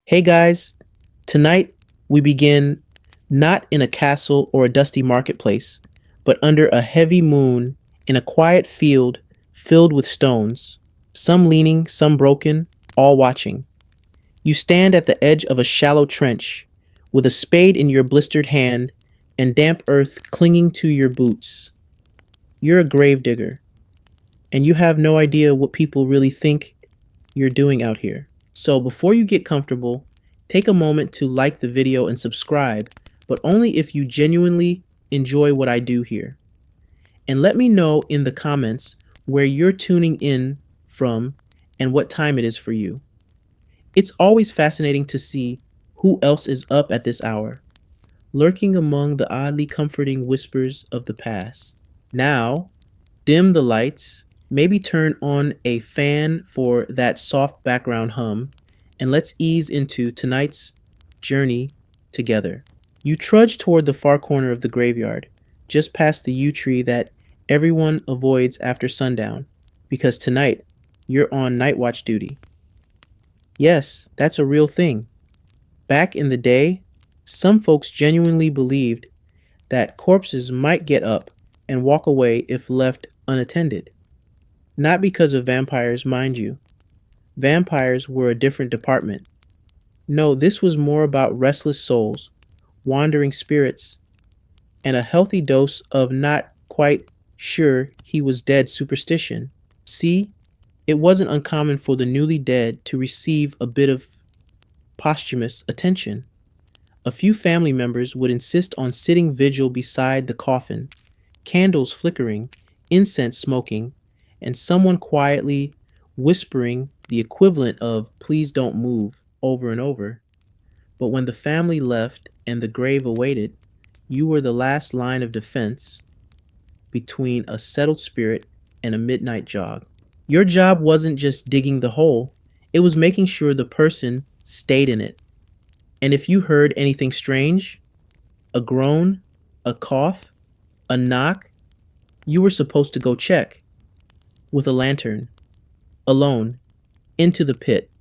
Hey guys, tonight we begin not in a castle or a dusty marketplace, but under a heavy moon in a quiet field filled with stones, some leaning, some broken, all watching. You stand at the edge of a shallow trench, with a spade in your blistered hand and damp earth clinging to your boots. You're a gravedigger, and you have no idea what people really think you're doing out here. So before you get comfortable, take a moment to like the video and subscribe, but only if you genuinely enjoy what I do here. And let me know in the comments where you're tuning in from and what time it is for you. It's always fascinating to see who else is up at this hour, lurking among the oddly comforting whispers of the past. Now, dim the lights, maybe turn on a fan for that soft background hum, and let's ease into tonight's journey together. You trudge toward the far corner of the graveyard, just past the yew tree that everyone avoids after sundown, because tonight you're on night watch duty. Yes, that's a real thing. Back in the day, some folks genuinely believed that corpses might get up and walk away if left unattended. Not because of vampires, mind you. Vampires were a different department. No, this was more about restless souls, wandering spirits, and a healthy dose of not quite sure he was dead superstition. See, it wasn't uncommon for the newly dead to receive a bit of posthumous attention. A few family members would insist on sitting vigil beside the coffin, candles flickering, incense smoking, and someone quietly whispering the equivalent of "please don't move" over and over. But when the family left and the grave awaited, you were the last line of defense between a settled spirit and a midnight jog. Your job wasn't just digging the hole, it was making sure the person stayed in it. And if you heard anything strange, a groan, a cough, a knock, you were supposed to go check with a lantern, alone, into the pit.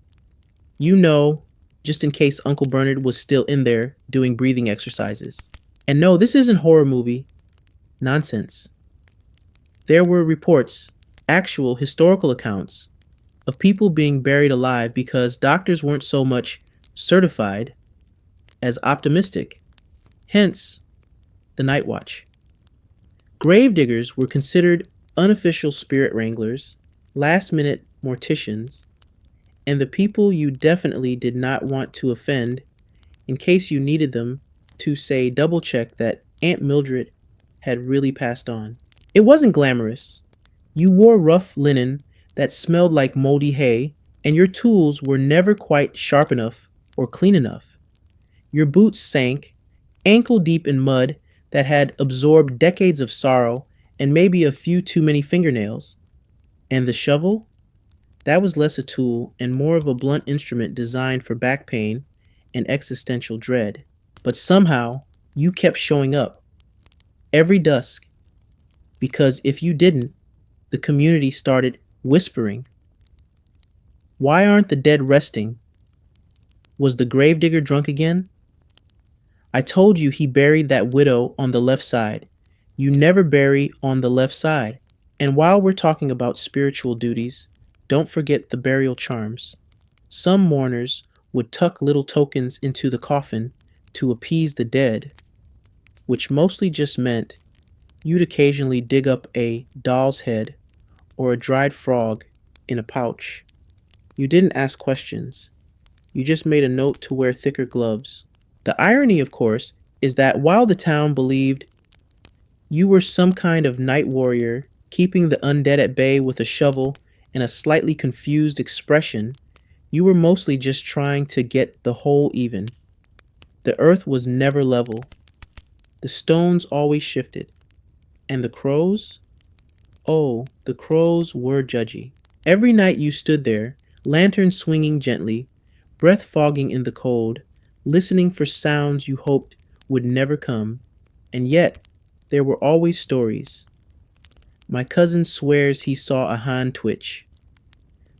You know, just in case Uncle Bernard was still in there doing breathing exercises. And no, this isn't horror movie nonsense. There were reports, actual historical accounts, of people being buried alive because doctors weren't so much certified as optimistic. Hence, the night watch. Gravediggers were considered unofficial spirit wranglers, last minute morticians, and the people you definitely did not want to offend in case you needed them to say double check that Aunt Mildred had really passed on. It wasn't glamorous. You wore rough linen that smelled like moldy hay, and your tools were never quite sharp enough or clean enough. Your boots sank ankle deep in mud that had absorbed decades of sorrow and maybe a few too many fingernails. And the shovel? That was less a tool and more of a blunt instrument designed for back pain and existential dread. But somehow, you kept showing up every dusk, because if you didn't, the community started whispering. Why aren't the dead resting? Was the gravedigger drunk again? I told you he buried that widow on the left side. You never bury on the left side. And while we're talking about spiritual duties, don't forget the burial charms. Some mourners would tuck little tokens into the coffin to appease the dead, which mostly just meant you'd occasionally dig up a doll's head or a dried frog in a pouch. You didn't ask questions. You just made a note to wear thicker gloves. The irony, of course, is that while the town believed you were some kind of night warrior, keeping the undead at bay with a shovel and a slightly confused expression, you were mostly just trying to get the hole even. The earth was never level. The stones always shifted. And the crows? Oh, the crows were judgy. Every night you stood there, lantern swinging gently, breath fogging in the cold, listening for sounds you hoped would never come, and yet there were always stories. My cousin swears he saw a hind twitch.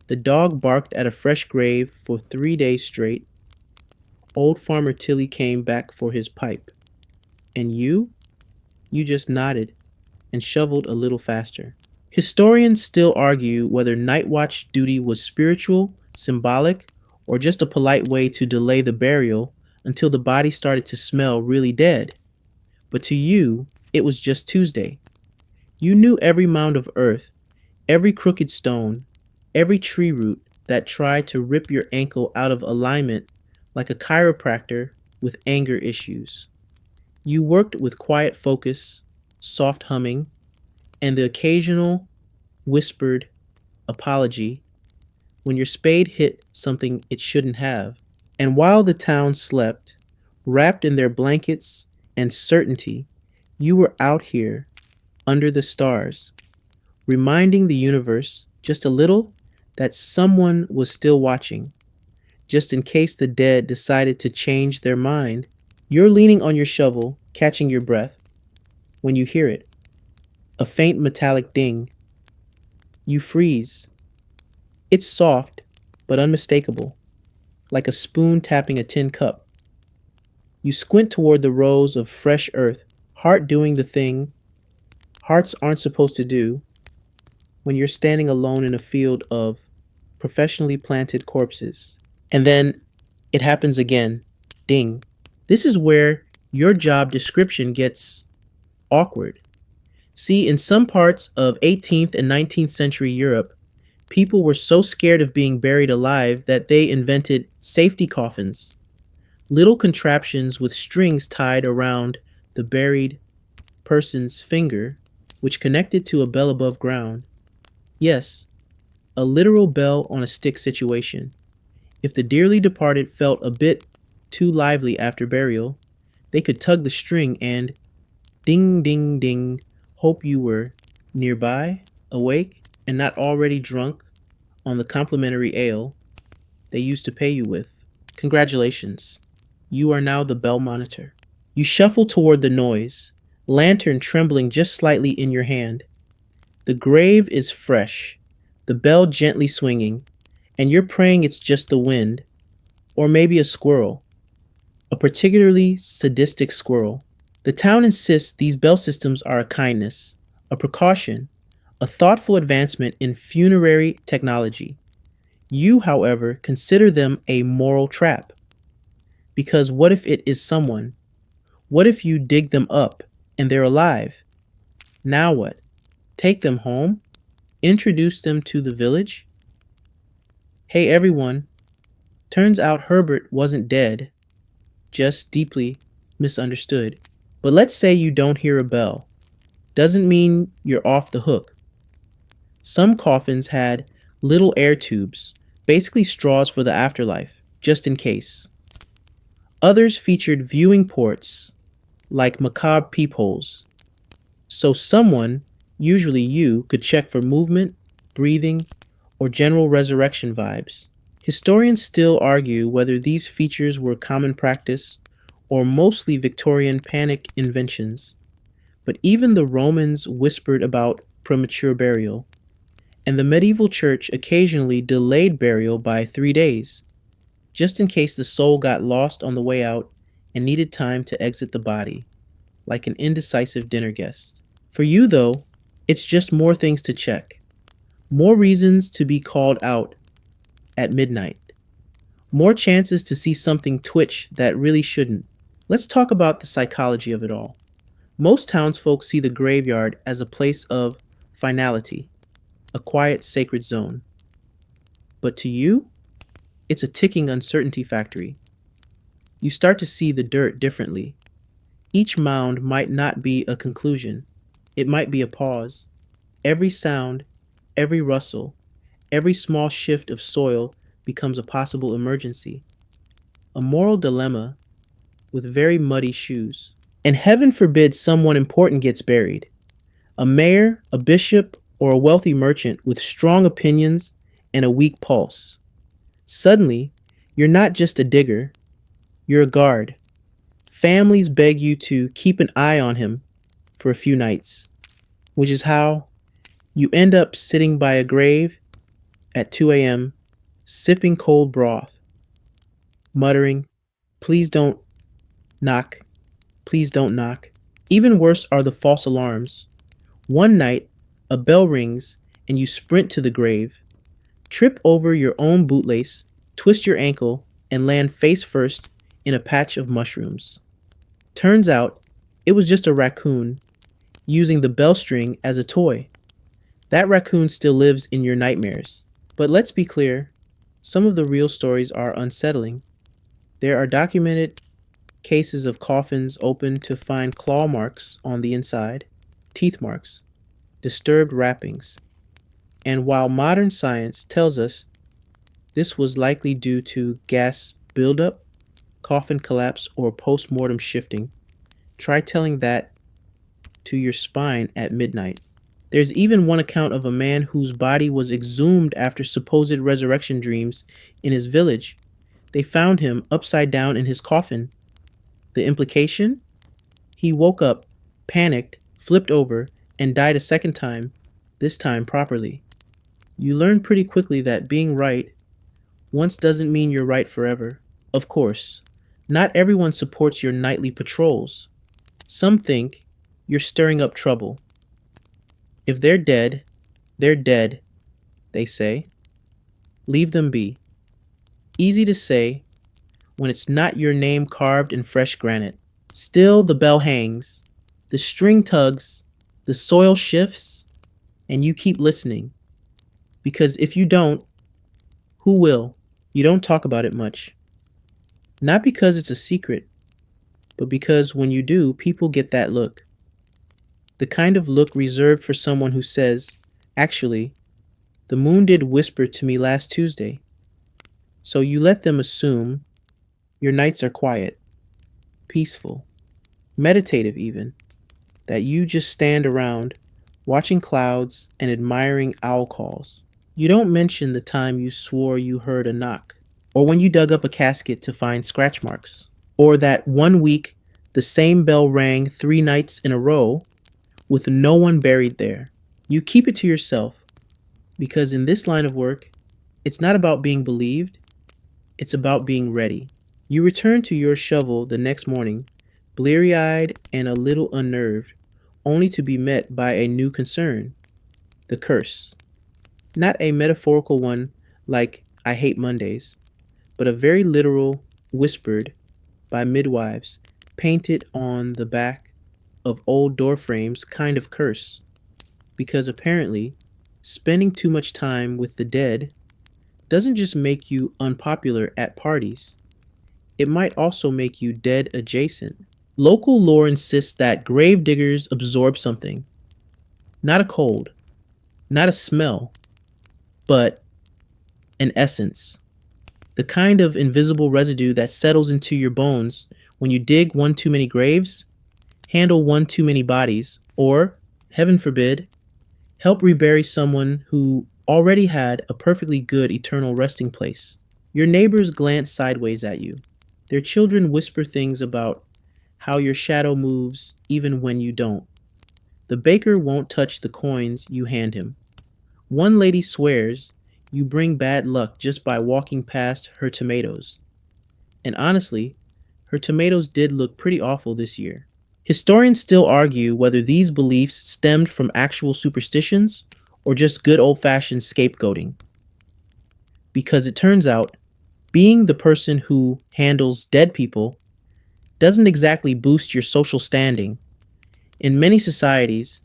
The dog barked at a fresh grave for 3 days straight. Old Farmer Tilly came back for his pipe. And you just nodded and shoveled a little faster. Historians still argue whether night watch duty was spiritual, symbolic, or just a polite way to delay the burial until the body started to smell really dead. But to you, it was just Tuesday. You knew every mound of earth, every crooked stone, every tree root that tried to rip your ankle out of alignment like a chiropractor with anger issues. You worked with quiet focus, soft humming, and the occasional whispered apology when your spade hit something it shouldn't have. And while the town slept, wrapped in their blankets and certainty, you were out here under the stars, reminding the universe just a little that someone was still watching, just in case the dead decided to change their mind. You're leaning on your shovel, catching your breath, when you hear it, a faint metallic ding. You freeze. It's soft, but unmistakable, like a spoon tapping a tin cup. You squint toward the rows of fresh earth, heart doing the thing hearts aren't supposed to do when you're standing alone in a field of professionally planted corpses. And then it happens again. Ding. This is where your job description gets awkward. See, in some parts of 18th and 19th century Europe, people were so scared of being buried alive that they invented safety coffins, little contraptions with strings tied around the buried person's finger, which connected to a bell above ground. Yes, a literal bell on a stick situation. If the dearly departed felt a bit too lively after burial, they could tug the string and ding, ding, ding, hope you were nearby, awake, and not already drunk on the complimentary ale they used to pay you with. Congratulations, you are now the bell monitor. You shuffle toward the noise, lantern trembling just slightly in your hand. The grave is fresh, the bell gently swinging, and you're praying it's just the wind, or maybe a squirrel, a particularly sadistic squirrel. The town insists these bell systems are a kindness, a precaution, a thoughtful advancement in funerary technology. You, however, consider them a moral trap. Because what if it is someone? What if you dig them up and they're alive? Now what? Take them home? Introduce them to the village? Hey everyone, turns out Herbert wasn't dead, just deeply misunderstood. But let's say you don't hear a bell. Doesn't mean you're off the hook. Some coffins had little air tubes, basically straws for the afterlife, just in case. Others featured viewing ports, like macabre peepholes, so someone, usually you, could check for movement, breathing, or general resurrection vibes. Historians still argue whether these features were common practice or mostly Victorian panic inventions, but even the Romans whispered about premature burial, and the medieval church occasionally delayed burial by 3 days, just in case the soul got lost on the way out and needed time to exit the body, like an indecisive dinner guest. For you, though, it's just more things to check, more reasons to be called out at midnight, more chances to see something twitch that really shouldn't. Let's talk about the psychology of it all. Most townsfolk see the graveyard as a place of finality, a quiet, sacred zone. But to you, it's a ticking uncertainty factory. You start to see the dirt differently. Each mound might not be a conclusion, it might be a pause. Every sound, every rustle, every small shift of soil becomes a possible emergency, a moral dilemma with very muddy shoes. And heaven forbid someone important gets buried. A mayor, a bishop, or a wealthy merchant with strong opinions and a weak pulse. Suddenly, you're not just a digger, you're a guard. Families beg you to keep an eye on him for a few nights, which is how you end up sitting by a grave at 2 a.m., sipping cold broth, muttering, Please don't knock. Please don't knock. Even worse are the false alarms. One night, a bell rings and you sprint to the grave, trip over your own bootlace, twist your ankle, and land face first in a patch of mushrooms. Turns out, it was just a raccoon using the bell string as a toy. That raccoon still lives in your nightmares. But let's be clear, some of the real stories are unsettling. There are documented cases of coffins opened to find claw marks on the inside, teeth marks, disturbed wrappings. And while modern science tells us this was likely due to gas buildup, coffin collapse, or post mortem shifting, try telling that to your spine at midnight. There's even one account of a man whose body was exhumed after supposed resurrection dreams in his village. They found him upside down in his coffin. The implication? He woke up, panicked, flipped over, and died a second time, this time properly. You learn pretty quickly that being right once doesn't mean you're right forever. Of course, not everyone supports your nightly patrols. Some think you're stirring up trouble. If they're dead, they say. Leave them be. Easy to say when it's not your name carved in fresh granite. Still, the bell hangs, the string tugs, the soil shifts, and you keep listening. Because if you don't, who will? You don't talk about it much. Not because it's a secret, but because when you do, people get that look. The kind of look reserved for someone who says, actually, the moon did whisper to me last Tuesday. So you let them assume your nights are quiet, peaceful, meditative even, that you just stand around watching clouds and admiring owl calls. You don't mention the time you swore you heard a knock, or when you dug up a casket to find scratch marks, or that one week the same bell rang 3 nights in a row with no one buried there. You keep it to yourself, because in this line of work, it's not about being believed, it's about being ready. You return to your shovel the next morning, bleary-eyed and a little unnerved, only to be met by a new concern, the curse. Not a metaphorical one like I hate Mondays, but a very literal, whispered by midwives, painted on the back of old door frames kind of curse. Because apparently, spending too much time with the dead doesn't just make you unpopular at parties, it might also make you dead adjacent. Local lore insists that grave diggers absorb something. Not a cold, not a smell, but an essence. The kind of invisible residue that settles into your bones when you dig one too many graves, handle one too many bodies, or, heaven forbid, help rebury someone who already had a perfectly good eternal resting place. Your neighbors glance sideways at you. Their children whisper things about how your shadow moves even when you don't. The baker won't touch the coins you hand him. One lady swears you bring bad luck just by walking past her tomatoes. And honestly, her tomatoes did look pretty awful this year. Historians still argue whether these beliefs stemmed from actual superstitions or just good old-fashioned scapegoating. Because it turns out, being the person who handles dead people doesn't exactly boost your social standing. In many societies,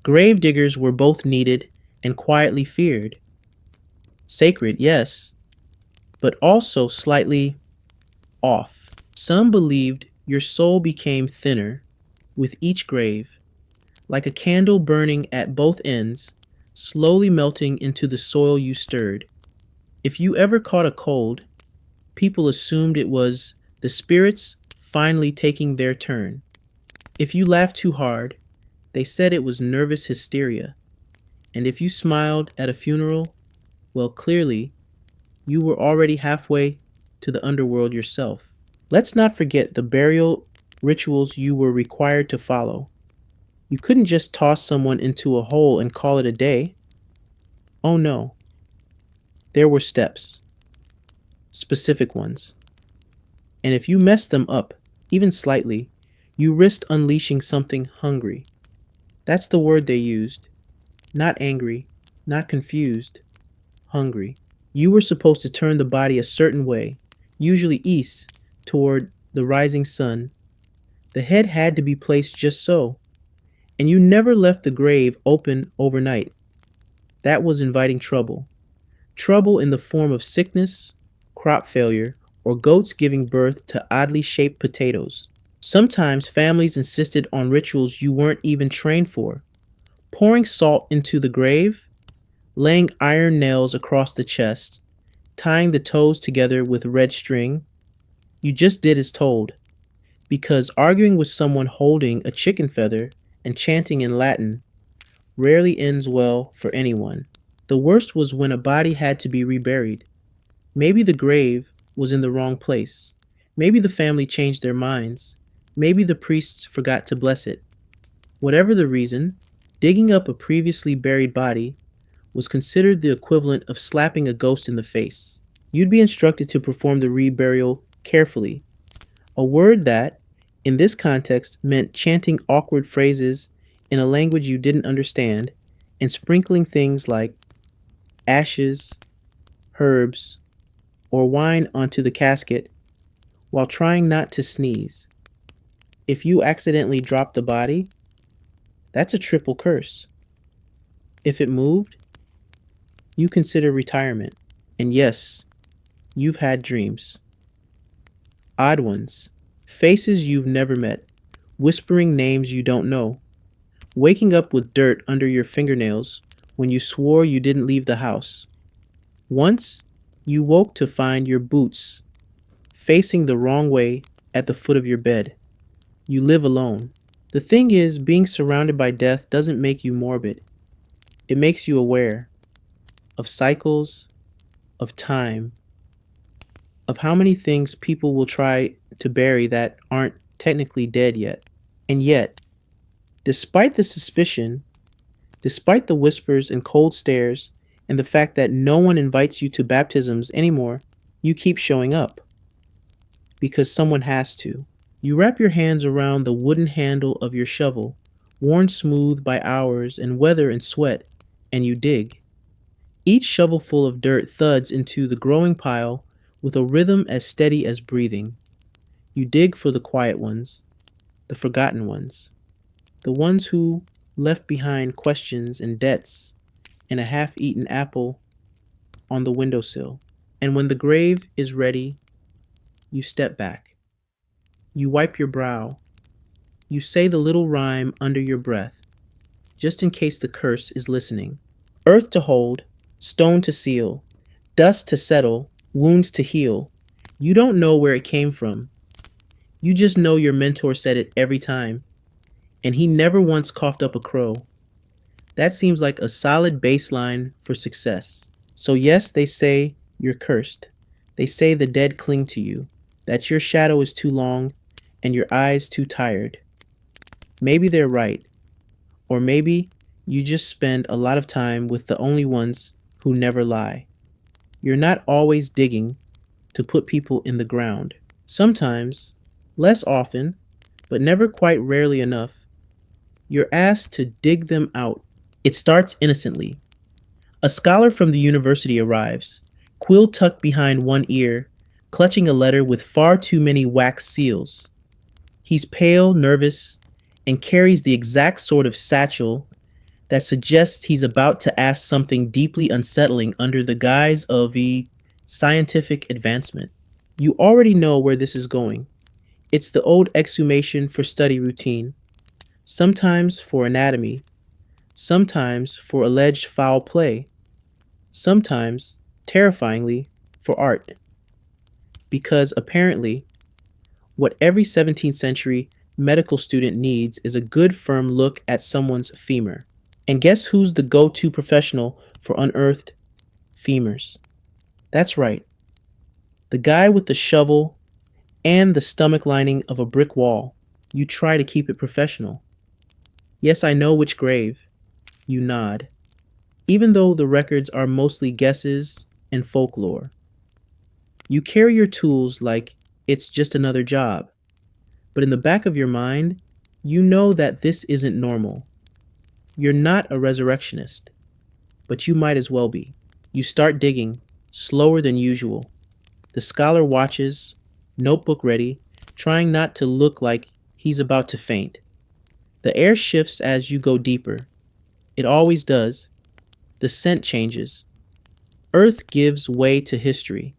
grave diggers were both needed and quietly feared. Sacred, yes, but also slightly off. Some believed your soul became thinner with each grave, like a candle burning at both ends, slowly melting into the soil you stirred. If you ever caught a cold, people assumed it was the spirits finally taking their turn. If you laughed too hard, they said it was nervous hysteria. And if you smiled at a funeral, well, clearly, you were already halfway to the underworld yourself. Let's not forget the burial rituals you were required to follow. You couldn't just toss someone into a hole and call it a day. Oh no, there were steps, specific ones. And if you mess them up, even slightly, you risked unleashing something hungry. That's the word they used. Not angry, not confused, hungry. You were supposed to turn the body a certain way, usually east, toward the rising sun. The head had to be placed just so, and you never left the grave open overnight. That was inviting trouble. Trouble in the form of sickness, crop failure, or goats giving birth to oddly shaped potatoes. Sometimes families insisted on rituals you weren't even trained for. Pouring salt into the grave, laying iron nails across the chest, tying the toes together with red string. You just did as told, because arguing with someone holding a chicken feather and chanting in Latin rarely ends well for anyone. The worst was when a body had to be reburied. Maybe the grave was in the wrong place. Maybe the family changed their minds. Maybe the priests forgot to bless it. Whatever the reason, digging up a previously buried body was considered the equivalent of slapping a ghost in the face. You'd be instructed to perform the reburial carefully, a word that, in this context, meant chanting awkward phrases in a language you didn't understand and sprinkling things like ashes, herbs, or wine onto the casket while trying not to sneeze. If you accidentally drop the body, that's a triple curse. If it moved, you consider retirement. And yes, you've had dreams. Odd ones. Faces you've never met. Whispering names you don't know. Waking up with dirt under your fingernails when you swore you didn't leave the house. Once, you woke to find your boots facing the wrong way at the foot of your bed. You live alone. The thing is, being surrounded by death doesn't make you morbid. It makes you aware of cycles, of time, of how many things people will try to bury that aren't technically dead yet. And yet, despite the suspicion, despite the whispers and cold stares, and the fact that no one invites you to baptisms anymore, you keep showing up. Because someone has to. You wrap your hands around the wooden handle of your shovel, worn smooth by hours and weather and sweat, and you dig. Each shovelful of dirt thuds into the growing pile with a rhythm as steady as breathing. You dig for the quiet ones, the forgotten ones, the ones who left behind questions and debts and a half-eaten apple on the windowsill. And when the grave is ready, you step back. You wipe your brow. You say the little rhyme under your breath, just in case the curse is listening. Earth to hold, stone to seal, dust to settle, wounds to heal. You don't know where it came from. You just know your mentor said it every time, and he never once coughed up a crow. That seems like a solid baseline for success. So yes, they say you're cursed. They say the dead cling to you, that your shadow is too long and your eyes too tired. Maybe they're right. Or maybe you just spend a lot of time with the only ones who never lie. You're not always digging to put people in the ground. Sometimes, less often, but never quite rarely enough, you're asked to dig them out. It starts innocently. A scholar from the university arrives, quill tucked behind one ear, clutching a letter with far too many wax seals. He's pale, nervous, and carries the exact sort of satchel that suggests he's about to ask something deeply unsettling under the guise of a scientific advancement. You already know where this is going. It's the old exhumation for study routine, sometimes for anatomy, sometimes for alleged foul play, sometimes, terrifyingly, for art. Because apparently, what every 17th century medical student needs is a good firm look at someone's femur. And guess who's the go-to professional for unearthed femurs? That's right, the guy with the shovel and the stomach lining of a brick wall. You try to keep it professional. Yes, I know which grave. You nod. Even though the records are mostly guesses and folklore. You carry your tools like it's just another job. But in the back of your mind, you know that this isn't normal. You're not a resurrectionist, but you might as well be. You start digging, slower than usual. The scholar watches, notebook ready, trying not to look like he's about to faint. The air shifts as you go deeper. It always does. The scent changes. Earth gives way to history.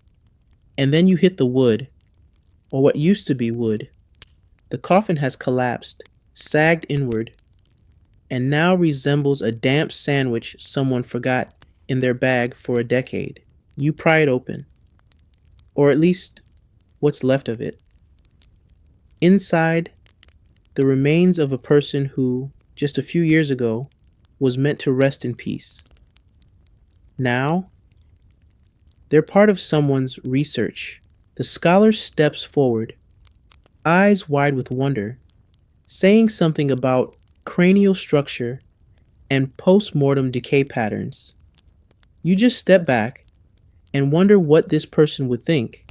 And then you hit the wood, or what used to be wood. The coffin has collapsed, sagged inward, and now resembles a damp sandwich someone forgot in their bag for a decade. You pry it open, or at least what's left of it. Inside, the remains of a person who, just a few years ago, was meant to rest in peace. Now, they're part of someone's research. The scholar steps forward, eyes wide with wonder, saying something about cranial structure and post-mortem decay patterns. You just step back and wonder what this person would think,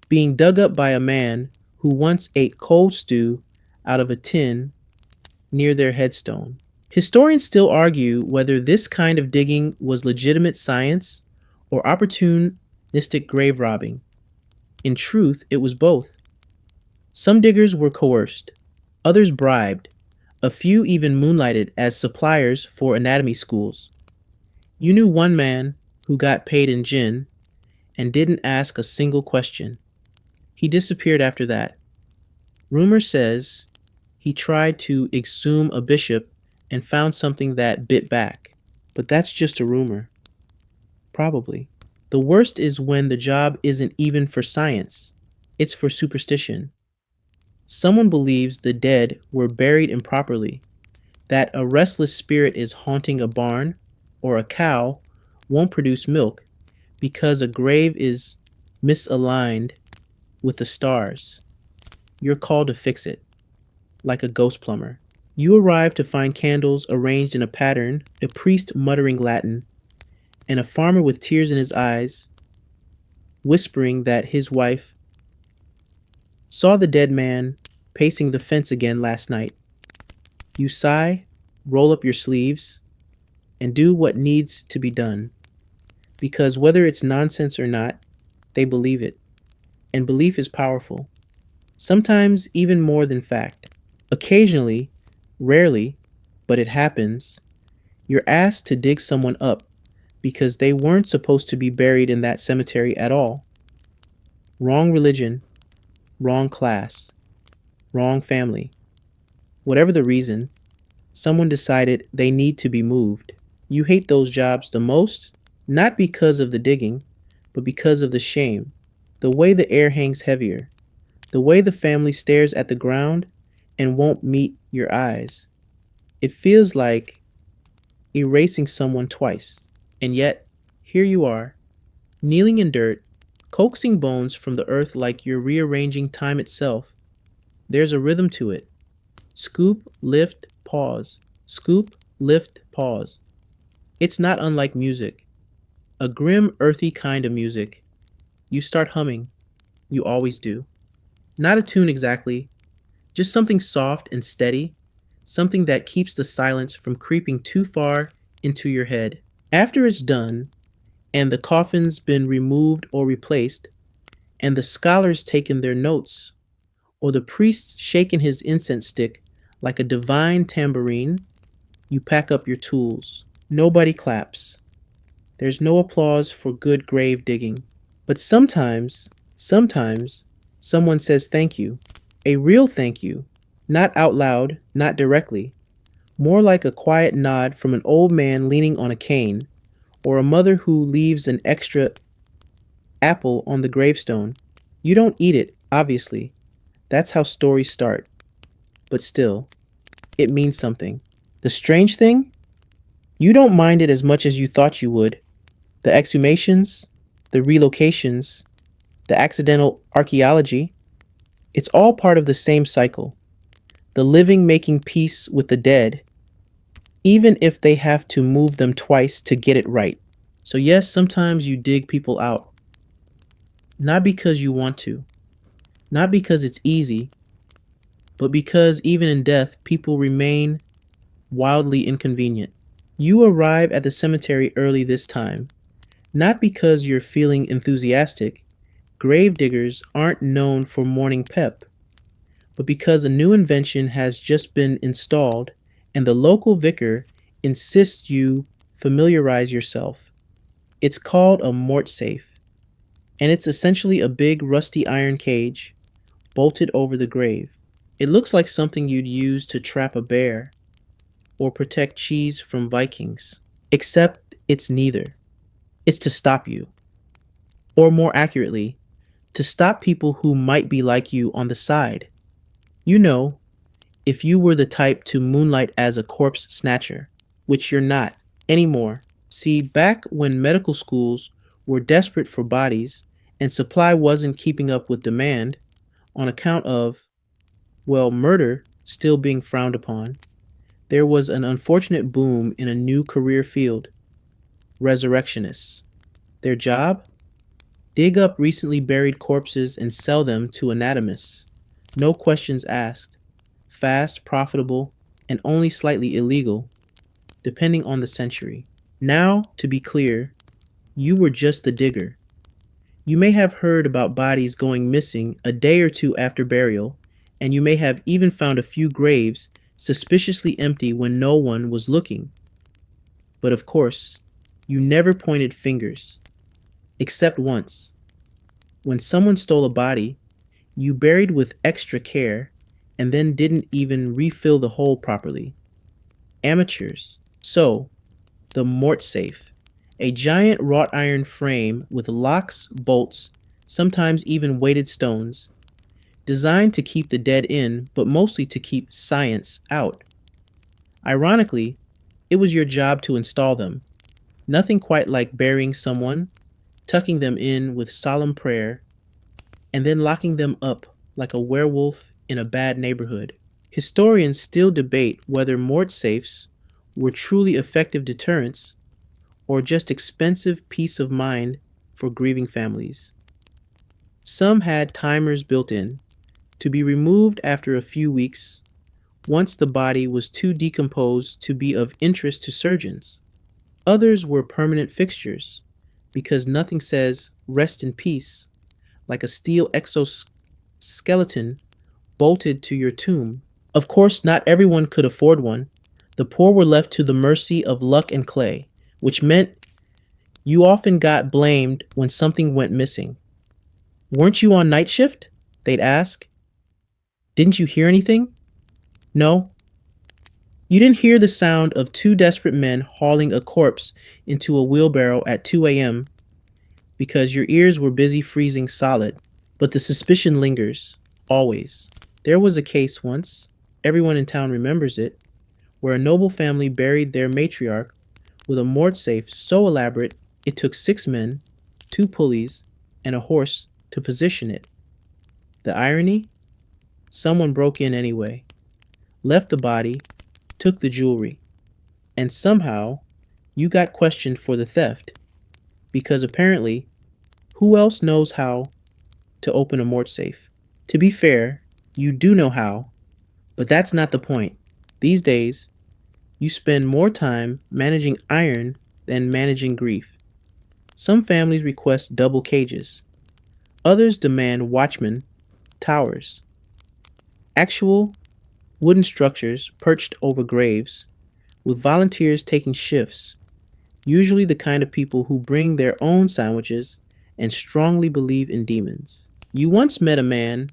being dug up by a man who once ate cold stew out of a tin near their headstone. Historians still argue whether this kind of digging was legitimate science or opportunistic grave robbing. In truth, it was both. Some diggers were coerced, others bribed, a few even moonlighted as suppliers for anatomy schools. You knew one man who got paid in gin and didn't ask a single question. He disappeared after that. Rumor says he tried to exhume a bishop and found something that bit back. But that's just a rumor. Probably. The worst is when the job isn't even for science, it's for superstition. Someone believes the dead were buried improperly, that a restless spirit is haunting a barn, or a cow won't produce milk because a grave is misaligned with the stars. You're called to fix it, like a ghost plumber. You arrive to find candles arranged in a pattern, a priest muttering Latin, and a farmer with tears in his eyes, whispering that his wife saw the dead man pacing the fence again last night. You sigh, roll up your sleeves, and do what needs to be done. Because whether it's nonsense or not, they believe it. And belief is powerful. Sometimes even more than fact. Occasionally, rarely, but it happens, you're asked to dig someone up because they weren't supposed to be buried in that cemetery at all. Wrong religion, wrong class, wrong family. Whatever the reason, someone decided they need to be moved. You hate those jobs the most, not because of the digging, but because of the shame, the way the air hangs heavier, the way the family stares at the ground and won't meet your eyes. It feels like erasing someone twice. And yet, here you are, kneeling in dirt, coaxing bones from the earth like you're rearranging time itself. There's a rhythm to it. Scoop, lift, pause. Scoop, lift, pause. It's not unlike music. A grim, earthy kind of music. You start humming. You always do. Not a tune exactly, just something soft and steady, something that keeps the silence from creeping too far into your head. After it's done, and the coffin's been removed or replaced, and the scholars taken their notes, or the priest shaken his incense stick like a divine tambourine, you pack up your tools. Nobody claps. There's no applause for good grave digging. But sometimes, someone says thank you. A real thank you. Not out loud, not directly. More like a quiet nod from an old man leaning on a cane, or a mother who leaves an extra apple on the gravestone. You don't eat it, obviously. That's how stories start. But still, it means something. The strange thing? You don't mind it as much as you thought you would. The exhumations, the relocations, the accidental archaeology, it's all part of the same cycle. The living making peace with the dead, even if they have to move them twice to get it right. So yes, sometimes you dig people out, not because you want to, Not because it's easy, but because even in death, people remain wildly inconvenient. You arrive at the cemetery early this time, not because you're feeling enthusiastic. Gravediggers aren't known for morning pep, but because a new invention has just been installed and the local vicar insists you familiarize yourself. It's called a mort safe, and it's essentially a big rusty iron cage bolted over the grave. It looks like something you'd use to trap a bear or protect cheese from Vikings, except it's neither. It's to stop you, or more accurately, to stop people who might be like you on the side. You know, if you were the type to moonlight as a corpse snatcher, which you're not anymore. See, back when medical schools were desperate for bodies and supply wasn't keeping up with demand on account of, well, murder still being frowned upon, there was an unfortunate boom in a new career field: resurrectionists. Their job? Dig up recently buried corpses and sell them to anatomists. No questions asked. Fast, profitable, and only slightly illegal, depending on the century. Now, to be clear, you were just the digger. You may have heard about bodies going missing a day or two after burial, and you may have even found a few graves suspiciously empty when no one was looking. But of course, you never pointed fingers, except once. When someone stole a body, you buried with extra care and then didn't even refill the hole properly. Amateurs. So, the mort safe, a giant wrought iron frame with locks, bolts, sometimes even weighted stones, designed to keep the dead in, but mostly to keep science out. Ironically, it was your job to install them. Nothing quite like burying someone, tucking them in with solemn prayer, and then locking them up like a werewolf in a bad neighborhood. Historians still debate whether mort safes were truly effective deterrents or just expensive peace of mind for grieving families. Some had timers built in, to be removed after a few weeks once the body was too decomposed to be of interest to surgeons. Others were permanent fixtures, because nothing says rest in peace like a steel exoskeleton bolted to your tomb. Of course, not everyone could afford one. The poor were left to the mercy of luck and clay, which meant you often got blamed when something went missing. Weren't you on night shift? They'd ask. Didn't you hear anything? No. You didn't hear the sound of two desperate men hauling a corpse into a wheelbarrow at 2 a.m. because your ears were busy freezing solid. But the suspicion lingers, always. There was a case once, everyone in town remembers it, where a noble family buried their matriarch with a mort safe so elaborate it took 6 men, 2 pulleys, and a horse to position it. The irony? Someone broke in anyway, left the body, took the jewelry, and somehow you got questioned for the theft, because apparently, who else knows how to open a mort safe? To be fair, you do know how, but that's not the point. These days, you spend more time managing iron than managing grief. Some families request double cages. Others demand watchmen, towers, actual wooden structures perched over graves, with volunteers taking shifts, usually the kind of people who bring their own sandwiches and strongly believe in demons. You once met a man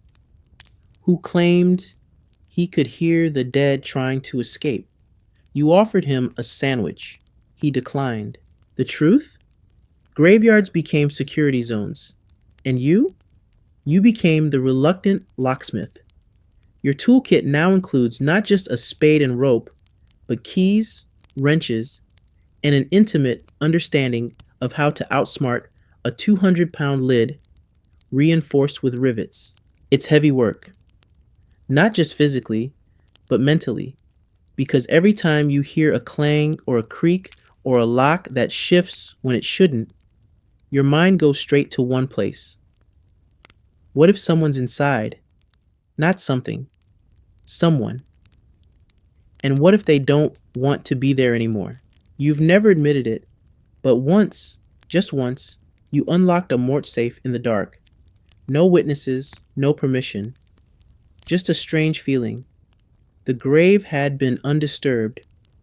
who claimed he could hear the dead trying to escape. You offered him a sandwich. He declined. The truth? Graveyards became security zones. And you? You became the reluctant locksmith. Your toolkit now includes not just a spade and rope, but keys, wrenches, and an intimate understanding of how to outsmart a 200-pound lid reinforced with rivets. It's heavy work, not just physically, but mentally, because every time you hear a clang or a creak or a lock that shifts when it shouldn't, your mind goes straight to one place: What if someone's inside? Not something, someone. And what if they don't want to be there anymore? You've never admitted it, but once, just once, you unlocked a mort safe in the dark. No witnesses, no permission, just a strange feeling. The grave had been undisturbed,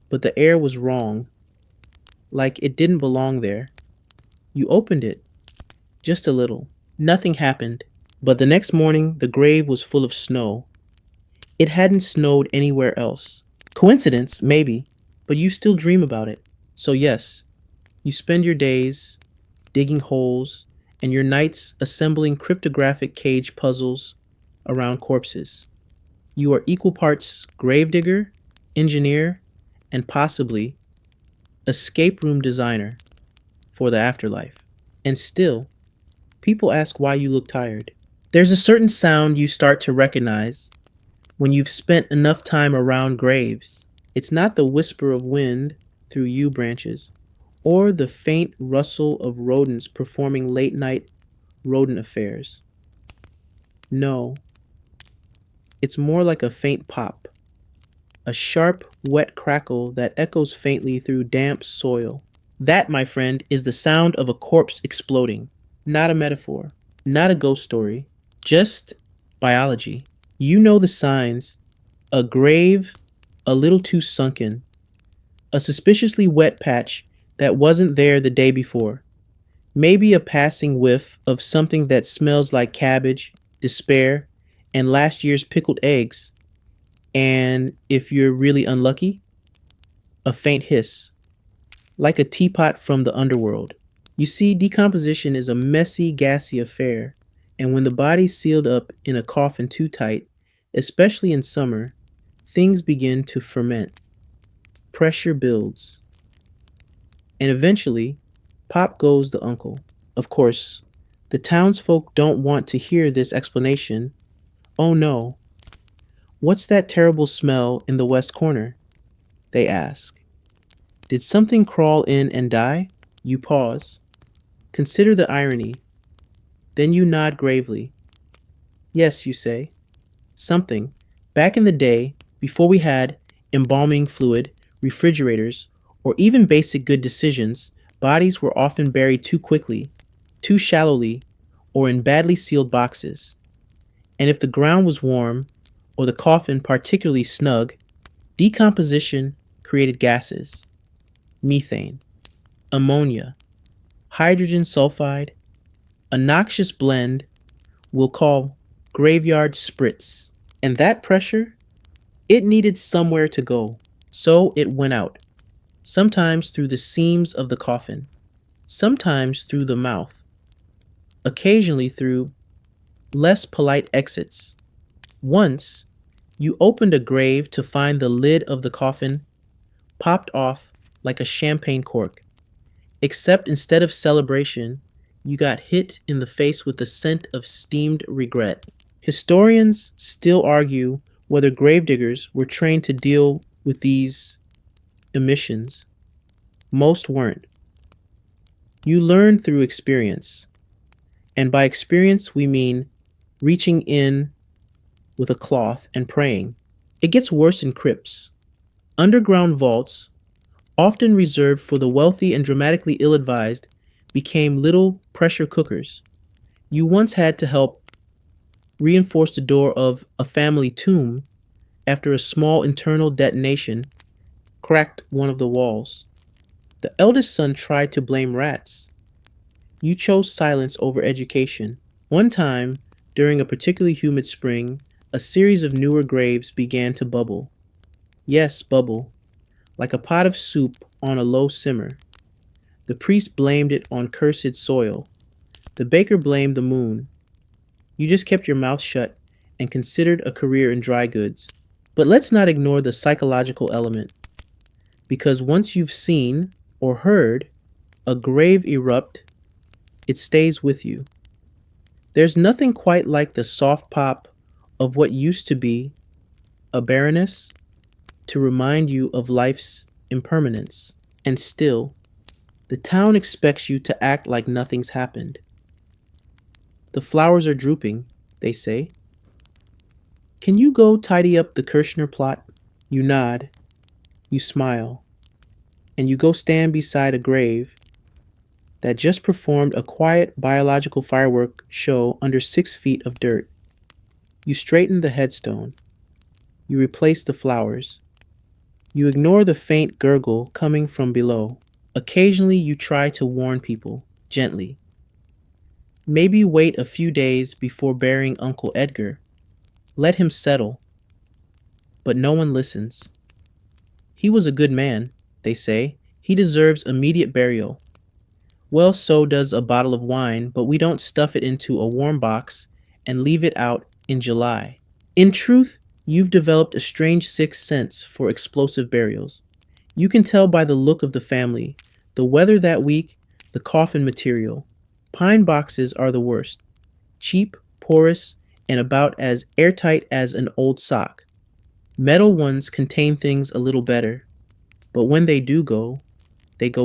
but the air was wrong, like it didn't belong there. You opened it, just a little. Nothing happened, but the next morning the grave was full of snow. It hadn't snowed anywhere else. Coincidence, maybe, but you still dream about it. So, yes, you spend your days digging holes and your nights assembling cryptographic cage puzzles around corpses. You are equal parts gravedigger, engineer, and possibly escape room designer for the afterlife. And still, people ask why you look tired. There's a certain sound you start to recognize when you've spent enough time around graves. It's not the whisper of wind through yew branches or the faint rustle of rodents performing late night rodent affairs. No, it's more like a faint pop, a sharp, wet crackle that echoes faintly through damp soil. That, my friend, is the sound of a corpse exploding. Not a metaphor, not a ghost story, just biology. You know the signs: a grave a little too sunken, a suspiciously wet patch that wasn't there the day before, maybe a passing whiff of something that smells like cabbage, despair, and last year's pickled eggs, and if you're really unlucky, a faint hiss, like a teapot from the underworld. You see, decomposition is a messy, gassy affair, and when the body's sealed up in a coffin too tight, especially in summer, things begin to ferment. Pressure builds. And eventually, pop goes the uncle. Of course, the townsfolk don't want to hear this explanation. Oh no, what's that terrible smell in the west corner? They ask. Did something crawl in and die? You pause. Consider the irony. Then you nod gravely. Yes, you say. Something. Back in the day, before we had embalming fluid, refrigerators, or even basic good decisions, bodies were often buried too quickly, too shallowly, or in badly sealed boxes. And if the ground was warm, or the coffin particularly snug, decomposition created gases: methane, ammonia, hydrogen sulfide, a noxious blend we'll call graveyard spritz. And that pressure, it needed somewhere to go. So it went out, sometimes through the seams of the coffin, sometimes through the mouth, occasionally through less polite exits. Once, you opened a grave to find the lid of the coffin popped off like a champagne cork, except instead of celebration, you got hit in the face with the scent of steamed regret. Historians still argue whether gravediggers were trained to deal with these emissions. Most weren't. You learn through experience. And by experience, we mean reaching in with a cloth and praying. It gets worse in crypts. Underground vaults, often reserved for the wealthy and dramatically ill advised, became little pressure cookers. You once had to help reinforce the door of a family tomb after a small internal detonation cracked one of the walls. The eldest son tried to blame rats. You chose silence over education. One time, during a particularly humid spring, a series of newer graves began to bubble. Yes, bubble, like a pot of soup on a low simmer. The priest blamed it on cursed soil. The baker blamed the moon. You just kept your mouth shut and considered a career in dry goods. But let's not ignore the psychological element, because once you've seen or heard a grave erupt, it stays with you. There's nothing quite like the soft pop of what used to be a barrenness to remind you of life's impermanence. And still, the town expects you to act like nothing's happened. The flowers are drooping, they say. Can you go tidy up the Kirshner plot? You nod, you smile, and you go stand beside a grave that just performed a quiet biological firework show under 6 feet of dirt. You straighten the headstone. You replace the flowers. You ignore the faint gurgle coming from below. Occasionally, you try to warn people, gently. Maybe wait a few days before burying Uncle Edgar. Let him settle. But no one listens. He was a good man, they say. He deserves immediate burial. Well, so does a bottle of wine, but we don't stuff it into a warm box and leave it out in July. In truth, you've developed a strange sixth sense for explosive burials. You can tell by the look of the family, the weather that week, the coffin material. Pine boxes are the worst. Cheap, porous, and about as airtight as an old sock. Metal ones contain things a little better, but when they go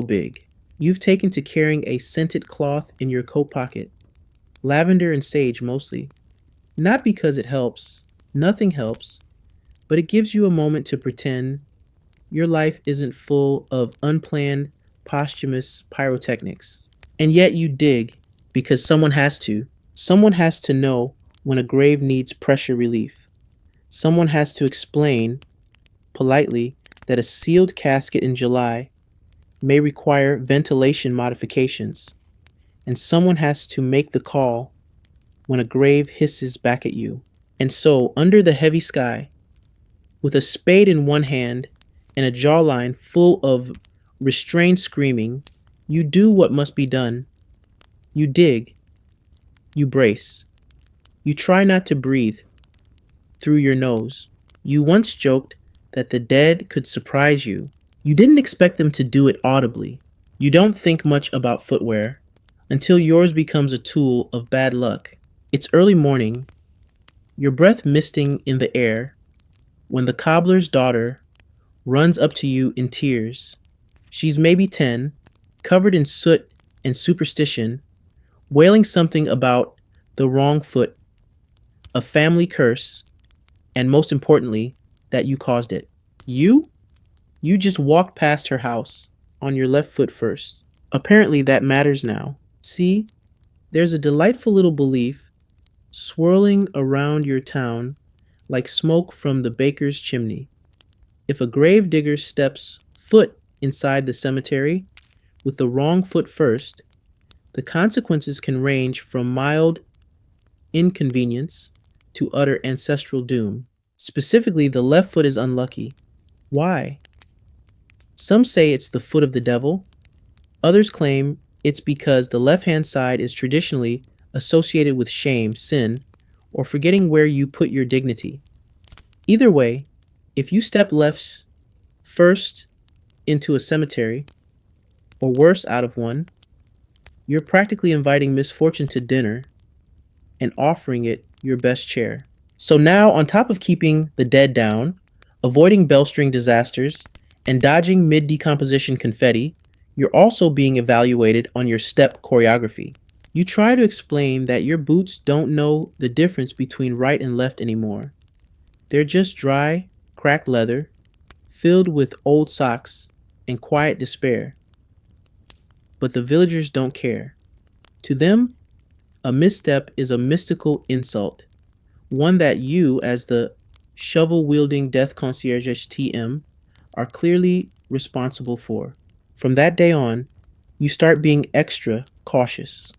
big. You've taken to carrying a scented cloth in your coat pocket, lavender and sage mostly. Not because it helps, nothing helps, but it gives you a moment to pretend your life isn't full of unplanned, posthumous pyrotechnics. And yet you dig, because someone has to. Someone has to know when a grave needs pressure relief. Someone has to explain, politely, that a sealed casket in July may require ventilation modifications. And someone has to make the call when a grave hisses back at you. And so, under the heavy sky, with a spade in one hand and a jawline full of restrained screaming, you do what must be done. You dig. You brace. You try not to breathe through your nose. You once joked that the dead could surprise you. You didn't expect them to do it audibly. You don't think much about footwear until yours becomes a tool of bad luck. It's early morning, your breath misting in the air, when the cobbler's daughter runs up to you in tears. She's maybe 10, covered in soot and superstition, wailing something about the wrong foot, a family curse, and most importantly, that you caused it. You? You just walked past her house, on your left foot first. Apparently that matters now. See, there's a delightful little belief swirling around your town like smoke from the baker's chimney. If a grave digger steps foot inside the cemetery with the wrong foot first, the consequences can range from mild inconvenience to utter ancestral doom. Specifically, the left foot is unlucky. Why? Some say it's the foot of the devil. Others claim it's because the left-hand side is traditionally associated with shame, sin, or forgetting where you put your dignity. Either way, if you step left first into a cemetery, or worse, out of one, you're practically inviting misfortune to dinner and offering it your best chair. So now, on top of keeping the dead down, avoiding bell-string disasters, and dodging mid-decomposition confetti, you're also being evaluated on your step choreography. You try to explain that your boots don't know the difference between right and left anymore. They're just dry, cracked leather, filled with old socks and quiet despair. But the villagers don't care. To them, a misstep is a mystical insult, one that you, as the shovel-wielding death concierge TM, are clearly responsible for. From that day on, you start being extra cautious.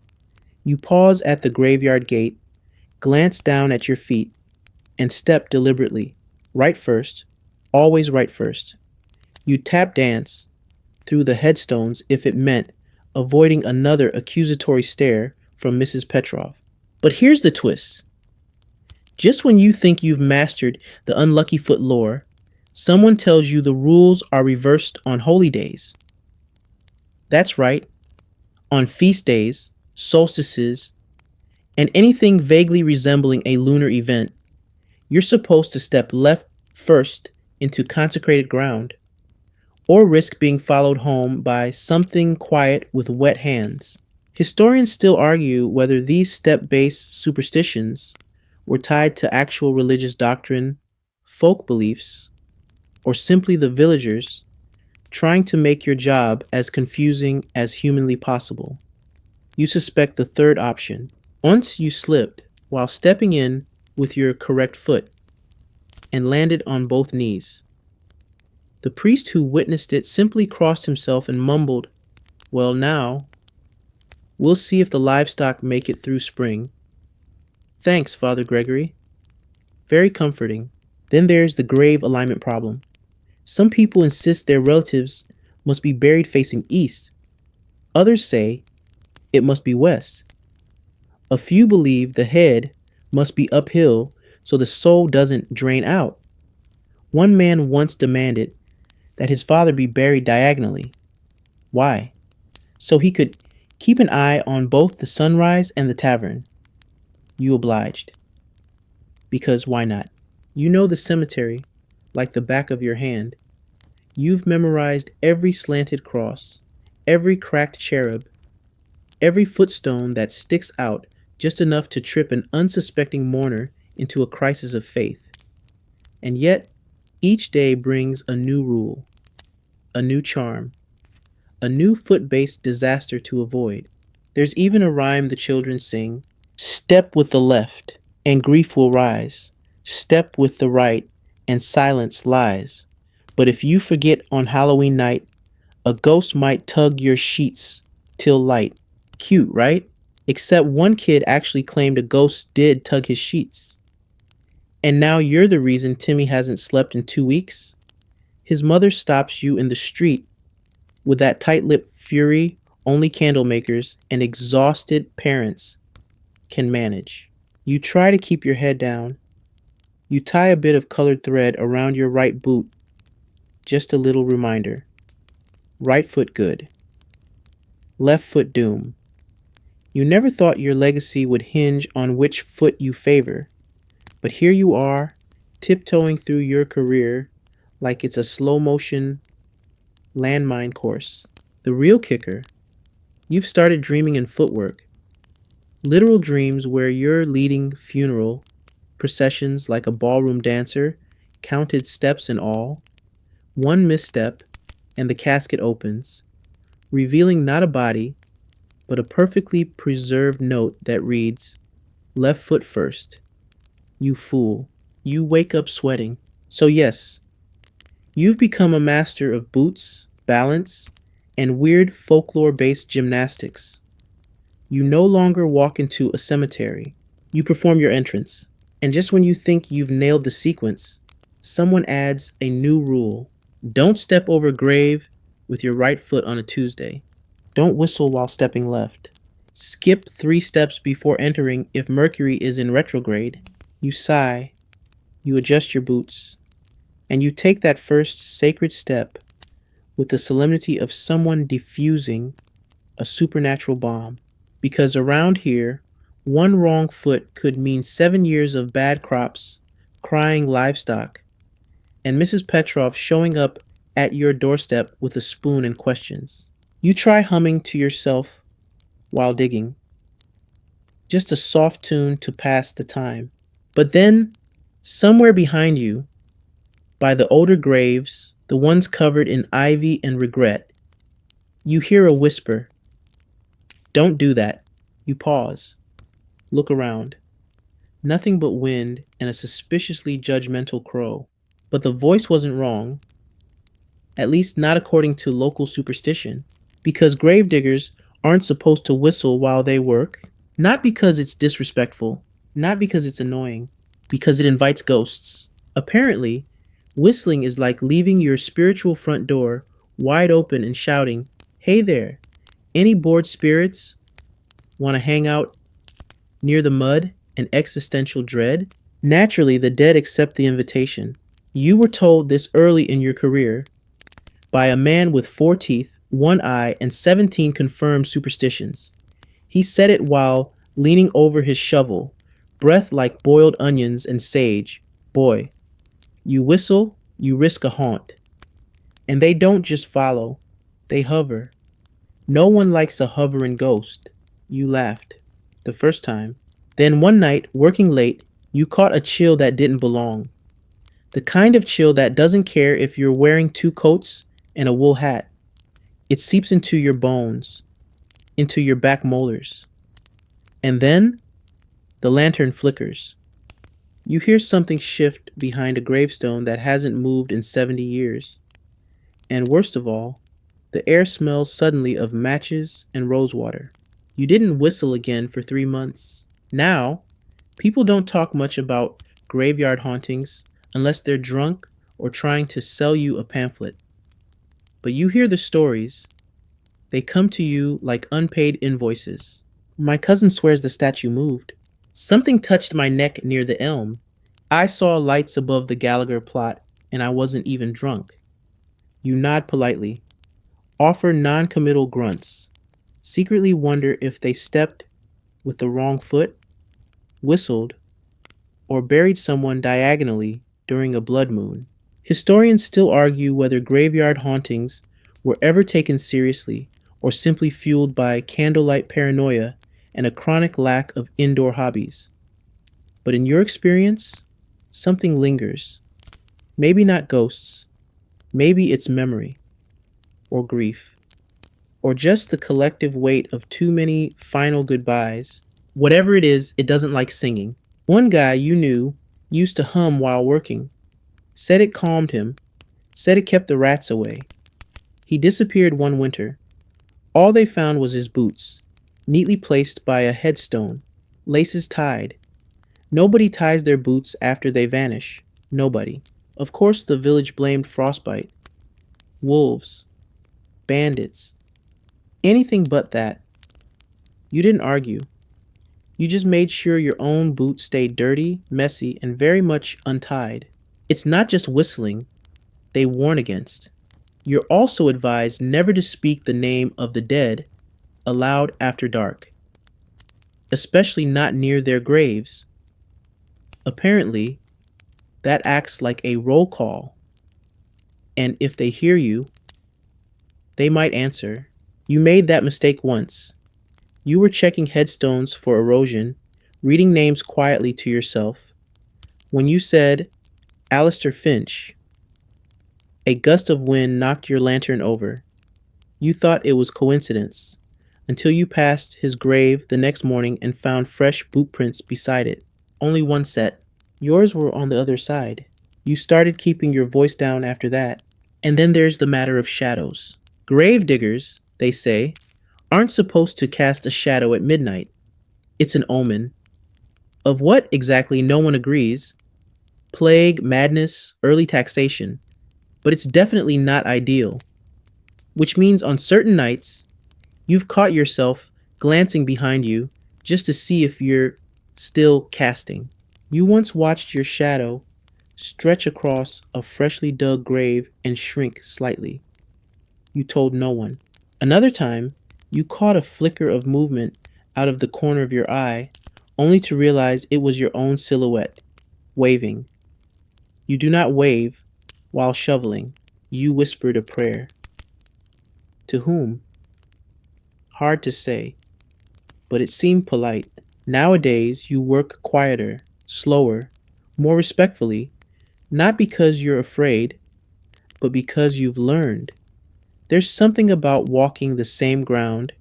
You pause at the graveyard gate, glance down at your feet, and step deliberately, right first, always right first. You tap dance through the headstones if it meant avoiding another accusatory stare from Mrs. Petrov. But here's the twist. Just when you think you've mastered the unlucky foot lore, someone tells you the rules are reversed on holy days. That's right. On feast days, solstices, and anything vaguely resembling a lunar event, you're supposed to step left first into consecrated ground, or risk being followed home by something quiet with wet hands. Historians still argue whether these step-based superstitions were tied to actual religious doctrine, folk beliefs, or simply the villagers trying to make your job as confusing as humanly possible. You suspect the third option. Once you slipped while stepping in with your correct foot and landed on both knees. The priest who witnessed it simply crossed himself and mumbled, "Well, now, we'll see if the livestock make it through spring." "Thanks, Father Gregory." Very comforting. Then there's the grave alignment problem. Some people insist their relatives must be buried facing east. Others say it must be west. A few believe the head must be uphill so the soul doesn't drain out. One man once demanded that his father be buried diagonally. Why? So he could keep an eye on both the sunrise and the tavern. You obliged. Because why not? You know the cemetery like the back of your hand. You've memorized every slanted cross, every cracked cherub, every footstone that sticks out just enough to trip an unsuspecting mourner into a crisis of faith. And yet, each day brings a new rule, a new charm, a new foot-based disaster to avoid. There's even a rhyme the children sing: "Step with the left, and grief will rise. Step with the right, and silence lies. But if you forget on Halloween night, a ghost might tug your sheets till light." Cute, right? Except one kid actually claimed a ghost did tug his sheets. And now you're the reason Timmy hasn't slept in 2 weeks? His mother stops you in the street with that tight-lipped fury only candle makers and exhausted parents can manage. You try to keep your head down. You tie a bit of colored thread around your right boot. Just a little reminder. Right foot good. Left foot doom. You never thought your legacy would hinge on which foot you favor, but here you are, tiptoeing through your career like it's a slow-motion landmine course. The real kicker, you've started dreaming in footwork. Literal dreams where you're leading funeral processions like a ballroom dancer, counted steps and all. One misstep, and the casket opens, revealing not a body, but a perfectly preserved note that reads, "Left foot first." You fool. You wake up sweating. So yes, you've become a master of boots, balance, and weird folklore-based gymnastics. You no longer walk into a cemetery. You perform your entrance. And just when you think you've nailed the sequence, someone adds a new rule. Don't step over a grave with your right foot on a Tuesday. Don't whistle while stepping left. Skip 3 steps before entering if Mercury is in retrograde. You sigh, you adjust your boots, and you take that first sacred step with the solemnity of someone defusing a supernatural bomb. Because around here, one wrong foot could mean 7 years of bad crops, crying livestock, and Mrs. Petrov showing up at your doorstep with a spoon and questions. You try humming to yourself while digging, just a soft tune to pass the time. But then, somewhere behind you, by the older graves, the ones covered in ivy and regret, you hear a whisper. Don't do that. You pause. Look around. Nothing but wind and a suspiciously judgmental crow. But the voice wasn't wrong, at least not according to local superstition, because gravediggers aren't supposed to whistle while they work, not because it's disrespectful, not because it's annoying, because it invites ghosts. Apparently, whistling is like leaving your spiritual front door wide open and shouting, "Hey there, any bored spirits want to hang out near the mud and existential dread?" Naturally, the dead accept the invitation. You were told this early in your career by a man with 4 teeth, 1 eye, and 17 confirmed superstitions. He said it while leaning over his shovel, breath like boiled onions and sage. Boy, you whistle, you risk a haunt. And they don't just follow, they hover. No one likes a hovering ghost. You laughed. The first time. Then one night, working late, You caught a chill that didn't belong. The kind of chill that doesn't care if you're wearing two coats and a wool hat. It seeps into your bones, into your back molars. And then the lantern flickers. You hear something shift behind a gravestone that hasn't moved in 70 years. And worst of all, the air smells suddenly of matches and rosewater. You didn't whistle again for 3 months. Now, people don't talk much about graveyard hauntings unless they're drunk or trying to sell you a pamphlet. But you hear the stories. They come to you like unpaid invoices. My cousin swears the statue moved. Something touched my neck near the elm. I saw lights above the Gallagher plot, and I wasn't even drunk. You nod politely, offer non-committal grunts, secretly wonder if they stepped with the wrong foot, whistled, or buried someone diagonally during a blood moon. Historians still argue whether graveyard hauntings were ever taken seriously or simply fueled by candlelight paranoia and a chronic lack of indoor hobbies. But in your experience, something lingers. Maybe not ghosts, maybe it's memory, or grief, or just the collective weight of too many final goodbyes. Whatever it is, it doesn't like singing. One guy you knew used to hum while working, said it calmed him, said it kept the rats away. He disappeared one winter. All they found was his boots, neatly placed by a headstone, laces tied. Nobody ties their boots after they vanish. Nobody. Of course, the village blamed frostbite, wolves, bandits, anything but that. You didn't argue. You just made sure your own boot stayed dirty, messy, and very much untied. It's not just whistling they warn against. You're also advised never to speak the name of the dead aloud after dark, especially not near their graves. Apparently, that acts like a roll call, and if they hear you, they might answer. You made that mistake once. You were checking headstones for erosion, reading names quietly to yourself. When you said, Alistair Finch, a gust of wind knocked your lantern over. You thought it was coincidence, until you passed his grave the next morning and found fresh boot prints beside it. Only one set. Yours were on the other side. You started keeping your voice down after that. And then there's the matter of shadows. Grave diggers, they say, aren't supposed to cast a shadow at midnight. It's an omen. Of what exactly no one agrees. Plague, madness, early taxation. But it's definitely not ideal. Which means on certain nights, you've caught yourself glancing behind you just to see if you're still casting. You once watched your shadow stretch across a freshly dug grave and shrink slightly. You told no one. Another time, you caught a flicker of movement out of the corner of your eye, only to realize it was your own silhouette, waving. You do not wave while shoveling. You whispered a prayer. To whom? Hard to say, but it seemed polite. Nowadays, you work quieter, slower, more respectfully, not because you're afraid, but because you've learned. There's something about walking the same ground,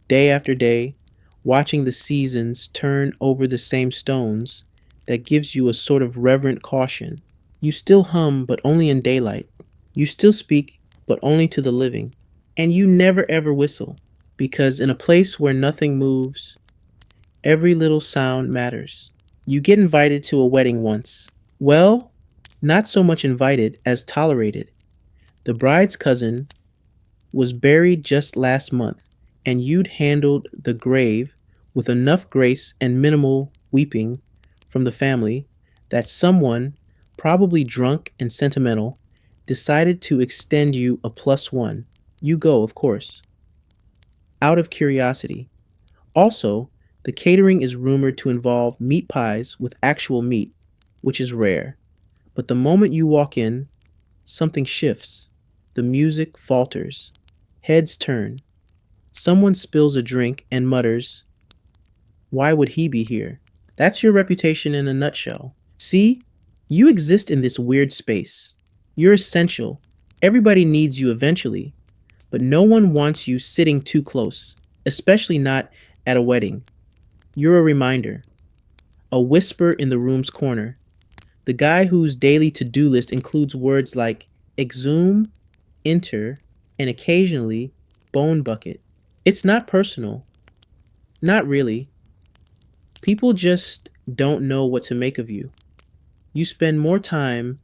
day after day, watching the seasons turn over the same stones, that gives you a sort of reverent caution. You still hum, but only in daylight. You still speak, but only to the living. And you never ever whistle, because in a place where nothing moves, every little sound matters. You get invited to a wedding once. Well, not so much invited as tolerated. The bride's cousin was buried just last month, and you'd handled the grave with enough grace and minimal weeping from the family that someone, probably drunk and sentimental, decided to extend you a +1. You go, of course, out of curiosity. Also, the catering is rumored to involve meat pies with actual meat, which is rare. But the moment you walk in, something shifts. The music falters. Heads turn. Someone spills a drink and mutters, "Why would he be here?" That's your reputation in a nutshell. See, you exist in this weird space. You're essential. Everybody needs you eventually, but no one wants you sitting too close, especially not at a wedding. You're a reminder, a whisper in the room's corner, the guy whose daily to do list includes words like exhume, enter, and occasionally bone bucket. It's not personal. Not really. People just don't know what to make of you. You spend more time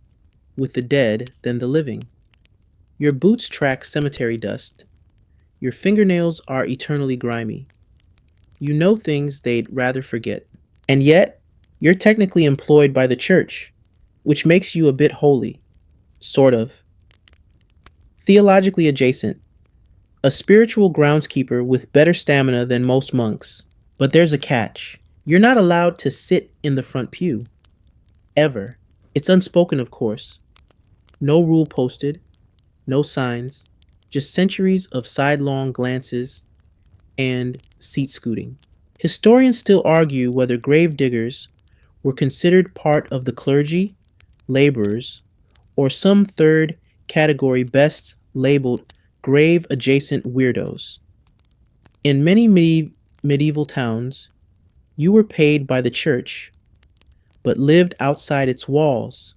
with the dead than the living. Your boots track cemetery dust. Your fingernails are eternally grimy. You know things they'd rather forget. And yet, you're technically employed by the church, which makes you a bit holy. Sort of. Theologically adjacent. A spiritual groundskeeper with better stamina than most monks. But there's a catch. You're not allowed to sit in the front pew. Ever. It's unspoken, of course. No rule posted, no signs, just centuries of sidelong glances and seat scooting. Historians still argue whether grave diggers were considered part of the clergy, laborers, or some third category best labeled grave adjacent weirdos. In many medieval towns, you were paid by the church, but lived outside its walls,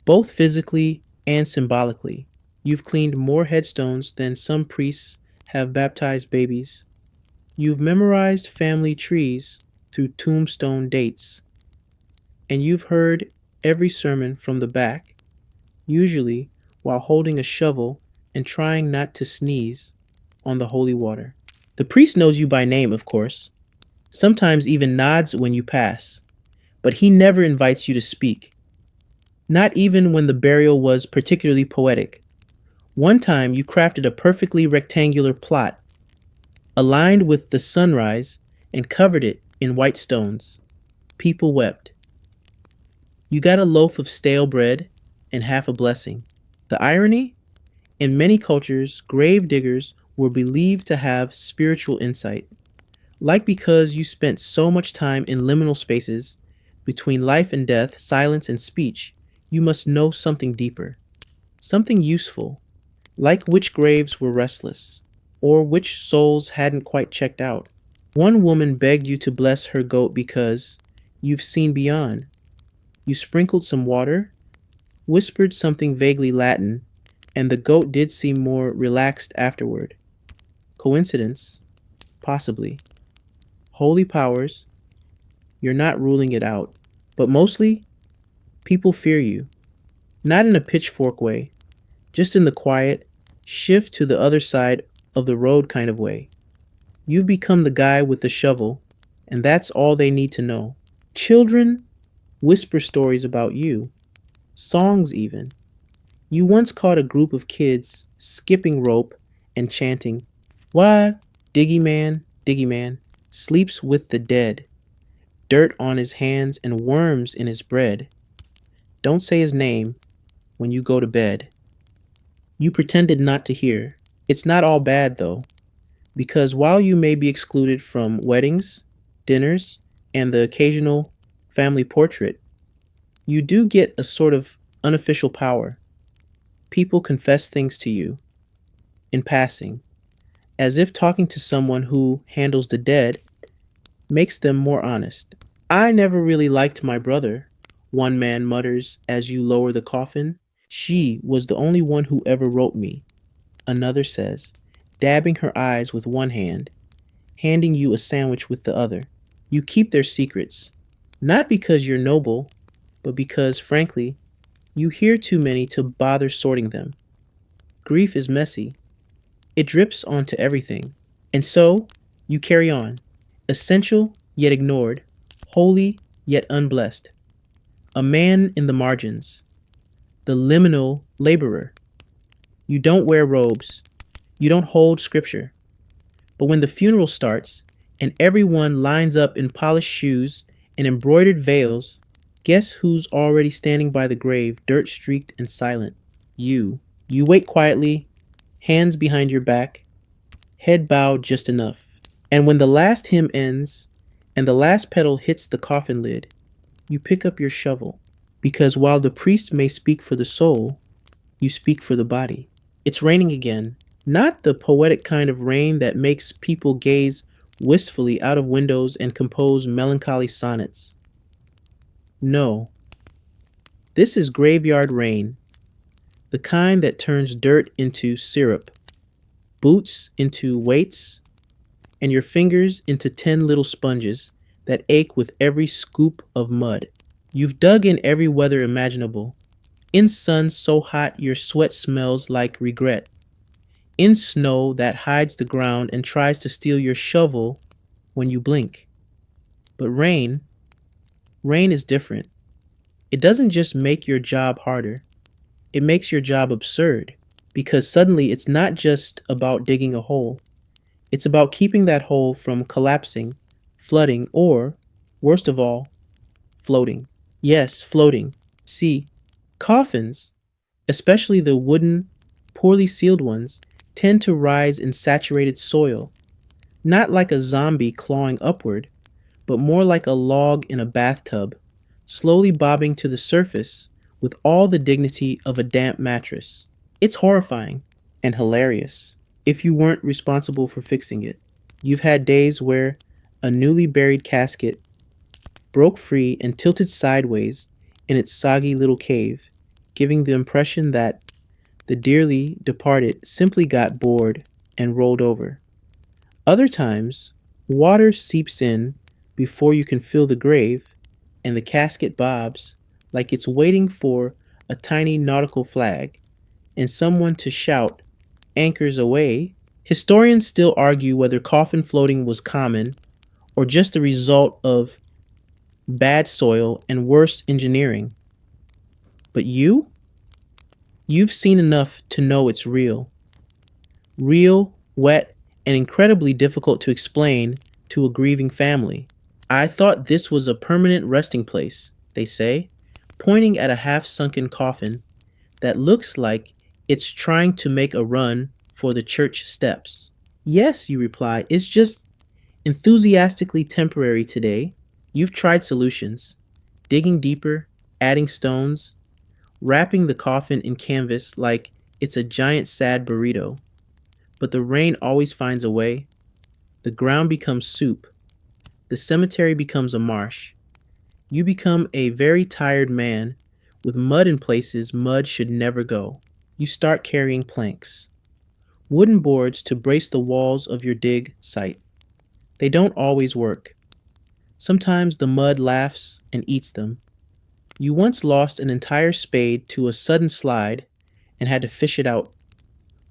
both physically and symbolically. You've cleaned more headstones than some priests have baptized babies. You've memorized family trees through tombstone dates. And you've heard every sermon from the back, usually while holding a shovel and trying not to sneeze on the holy water. The priest knows you by name, of course, sometimes even nods when you pass, but he never invites you to speak, not even when the burial was particularly poetic. One time you crafted a perfectly rectangular plot, aligned with the sunrise, and covered it in white stones. People wept. You got a loaf of stale bread and half a blessing. The irony? In many cultures, grave diggers were believed to have spiritual insight. Like because you spent so much time in liminal spaces between life and death, silence and speech, you must know something deeper, something useful, like which graves were restless, or which souls hadn't quite checked out. One woman begged you to bless her goat because you've seen beyond. You sprinkled some water, whispered something vaguely Latin, and the goat did seem more relaxed afterward. Coincidence? Possibly. Holy powers? You're not ruling it out. But mostly, people fear you. Not in a pitchfork way, just in the quiet, shift to the other side of the road kind of way. You've become the guy with the shovel, and that's all they need to know. Children whisper stories about you, songs even. You once caught a group of kids skipping rope and chanting, "Why, Diggy Man, sleeps with the dead, dirt on his hands and worms in his bread. Don't say his name when you go to bed." You pretended not to hear. It's not all bad though, because while you may be excluded from weddings, dinners, and the occasional family portrait, you do get a sort of unofficial power. People confess things to you, in passing, as if talking to someone who handles the dead makes them more honest. "I never really liked my brother," one man mutters as you lower the coffin. "She was the only one who ever wrote me," another says, dabbing her eyes with one hand, handing you a sandwich with the other. You keep their secrets, not because you're noble, but because, frankly, you hear too many to bother sorting them. Grief is messy. It drips onto everything. And so, you carry on, essential yet ignored, holy yet unblessed. A man in the margins, the liminal laborer. You don't wear robes. You don't hold scripture. But when the funeral starts and everyone lines up in polished shoes and embroidered veils, guess who's already standing by the grave, dirt streaked and silent? You. You wait quietly, hands behind your back, head bowed just enough. And when the last hymn ends and the last petal hits the coffin lid, you pick up your shovel. Because while the priest may speak for the soul, you speak for the body. It's raining again. Not the poetic kind of rain that makes people gaze wistfully out of windows and compose melancholy sonnets. No, this is graveyard rain, the kind that turns dirt into syrup, boots into weights, and your fingers into 10 little sponges that ache with every scoop of mud. You've dug in every weather imaginable. In sun so hot your sweat smells like regret. In snow that hides the ground and tries to steal your shovel when you blink. But rain is different. It doesn't just make your job harder, it makes your job absurd. Because suddenly it's not just about digging a hole, it's about keeping that hole from collapsing, flooding, or, worst of all, floating. Yes, floating. See, coffins, especially the wooden, poorly sealed ones, tend to rise in saturated soil, not like a zombie clawing upward, but more like a log in a bathtub, slowly bobbing to the surface with all the dignity of a damp mattress. It's horrifying and hilarious if you weren't responsible for fixing it. You've had days where a newly buried casket broke free and tilted sideways in its soggy little cave, giving the impression that the dearly departed simply got bored and rolled over. Other times, water seeps in before you can fill the grave, and the casket bobs like it's waiting for a tiny nautical flag and someone to shout, "Anchors away." Historians still argue whether coffin floating was common or just the result of bad soil and worse engineering. But you've seen enough to know it's real. Real, wet, and incredibly difficult to explain to a grieving family. I thought this was a permanent resting place, they say, pointing at a half sunken coffin that looks like it's trying to make a run for the church steps. Yes, you reply, it's just enthusiastically temporary today. You've tried solutions, digging deeper, adding stones, wrapping the coffin in canvas like it's a giant sad burrito. But the rain always finds a way. The ground becomes soup. The cemetery becomes a marsh. You become a very tired man with mud in places mud should never go. You start carrying planks, wooden boards to brace the walls of your dig site. They don't always work. Sometimes the mud laughs and eats them. You once lost an entire spade to a sudden slide and had to fish it out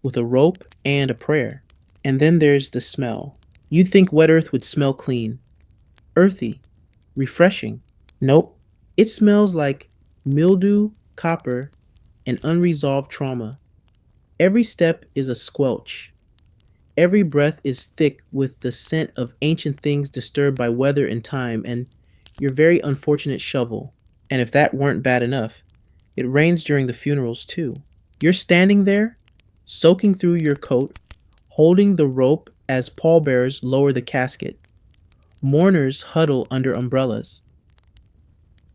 with a rope and a prayer. And then there's the smell. You'd think wet earth would smell clean, earthy, refreshing. Nope. It smells like mildew, copper, and unresolved trauma. Every step is a squelch. Every breath is thick with the scent of ancient things disturbed by weather and time and your very unfortunate shovel. And if that weren't bad enough, it rains during the funerals too. You're standing there, soaking through your coat, holding the rope as pallbearers lower the casket. Mourners huddle under umbrellas.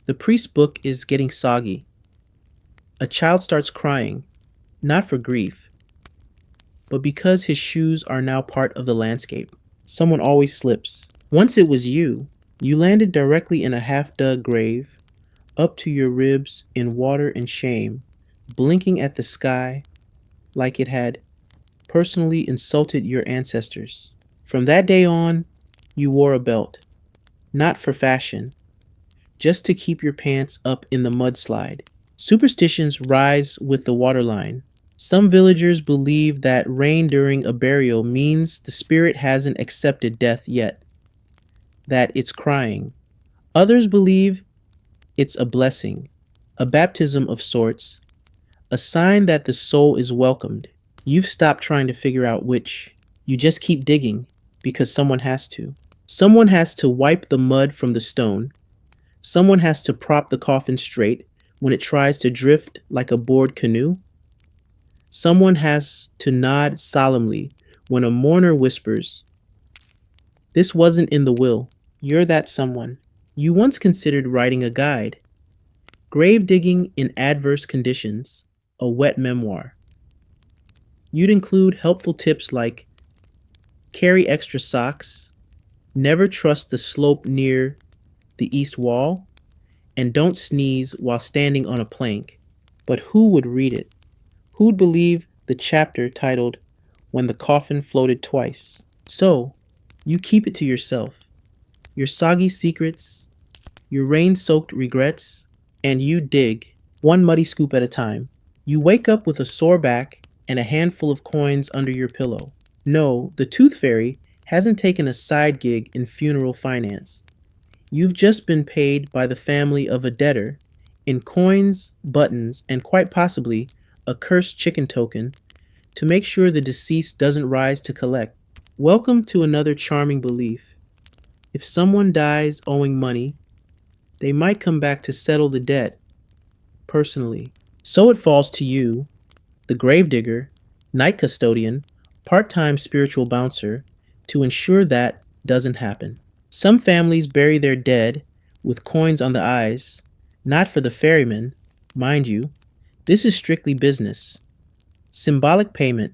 The priest's book is getting soggy. A child starts crying, not for grief, but because his shoes are now part of the landscape. Someone always slips. Once it was you. You landed directly in a half-dug grave, up to your ribs in water and shame, blinking at the sky like it had personally insulted your ancestors. From that day on, you wore a belt, not for fashion, just to keep your pants up in the mudslide. Superstitions rise with the waterline. Some villagers believe that rain during a burial means the spirit hasn't accepted death yet, that it's crying. Others believe it's a blessing, a baptism of sorts, a sign that the soul is welcomed. You've stopped trying to figure out which. You just keep digging because someone has to. Someone has to wipe the mud from the stone. Someone has to prop the coffin straight when it tries to drift like a bored canoe. Someone has to nod solemnly when a mourner whispers, "This wasn't in the will." You're that someone. You once considered writing a guide, Grave Digging in Adverse Conditions, a wet memoir. You'd include helpful tips like carry extra socks, never trust the slope near the east wall, and don't sneeze while standing on a plank. But who would read it? Who'd believe the chapter titled When the Coffin Floated Twice? So, you keep it to yourself. Your soggy secrets, your rain soaked regrets, and you dig, one muddy scoop at a time. You wake up with a sore back and a handful of coins under your pillow. No, the Tooth Fairy hasn't taken a side gig in funeral finance. You've just been paid by the family of a debtor in coins, buttons, and quite possibly a cursed chicken token to make sure the deceased doesn't rise to collect. Welcome to another charming belief. If someone dies owing money, they might come back to settle the debt personally. So it falls to you, the gravedigger, night custodian, part time spiritual bouncer, to ensure that doesn't happen. Some families bury their dead with coins on the eyes, not for the ferryman, mind you. This is strictly business. Symbolic payment,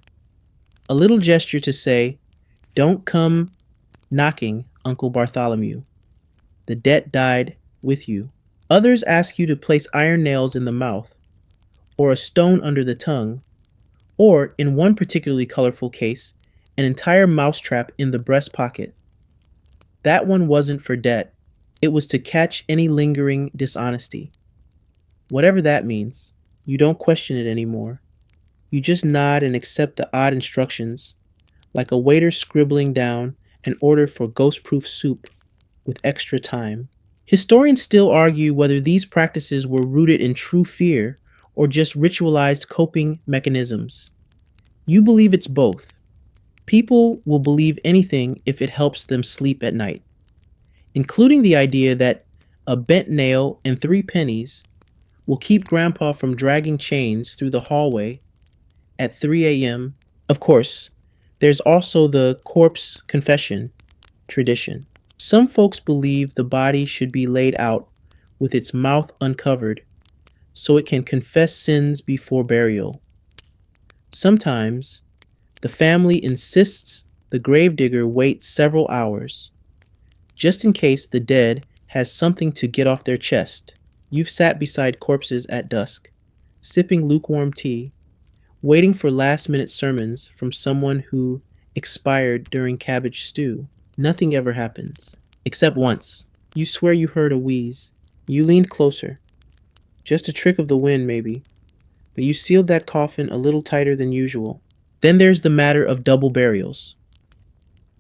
a little gesture to say, don't come knocking, Uncle Bartholomew. The debt died with you. Others ask you to place iron nails in the mouth, or a stone under the tongue, or, in one particularly colorful case, an entire mousetrap in the breast pocket. That one wasn't for debt, it was to catch any lingering dishonesty. Whatever that means, you don't question it anymore. You just nod and accept the odd instructions, like a waiter scribbling down an order for ghost-proof soup with extra thyme. Historians still argue whether these practices were rooted in true fear or just ritualized coping mechanisms. You believe it's both. People will believe anything if it helps them sleep at night, including the idea that a bent nail and 3 pennies will keep Grandpa from dragging chains through the hallway at 3 a.m. Of course, there's also the corpse confession tradition. Some folks believe the body should be laid out with its mouth uncovered so it can confess sins before burial. Sometimes, the family insists the gravedigger wait several hours, just in case the dead has something to get off their chest. You've sat beside corpses at dusk, sipping lukewarm tea, waiting for last-minute sermons from someone who expired during cabbage stew. Nothing ever happens. Except once. You swear you heard a wheeze. You leaned closer. Just a trick of the wind, maybe. But you sealed that coffin a little tighter than usual. Then there's the matter of double burials.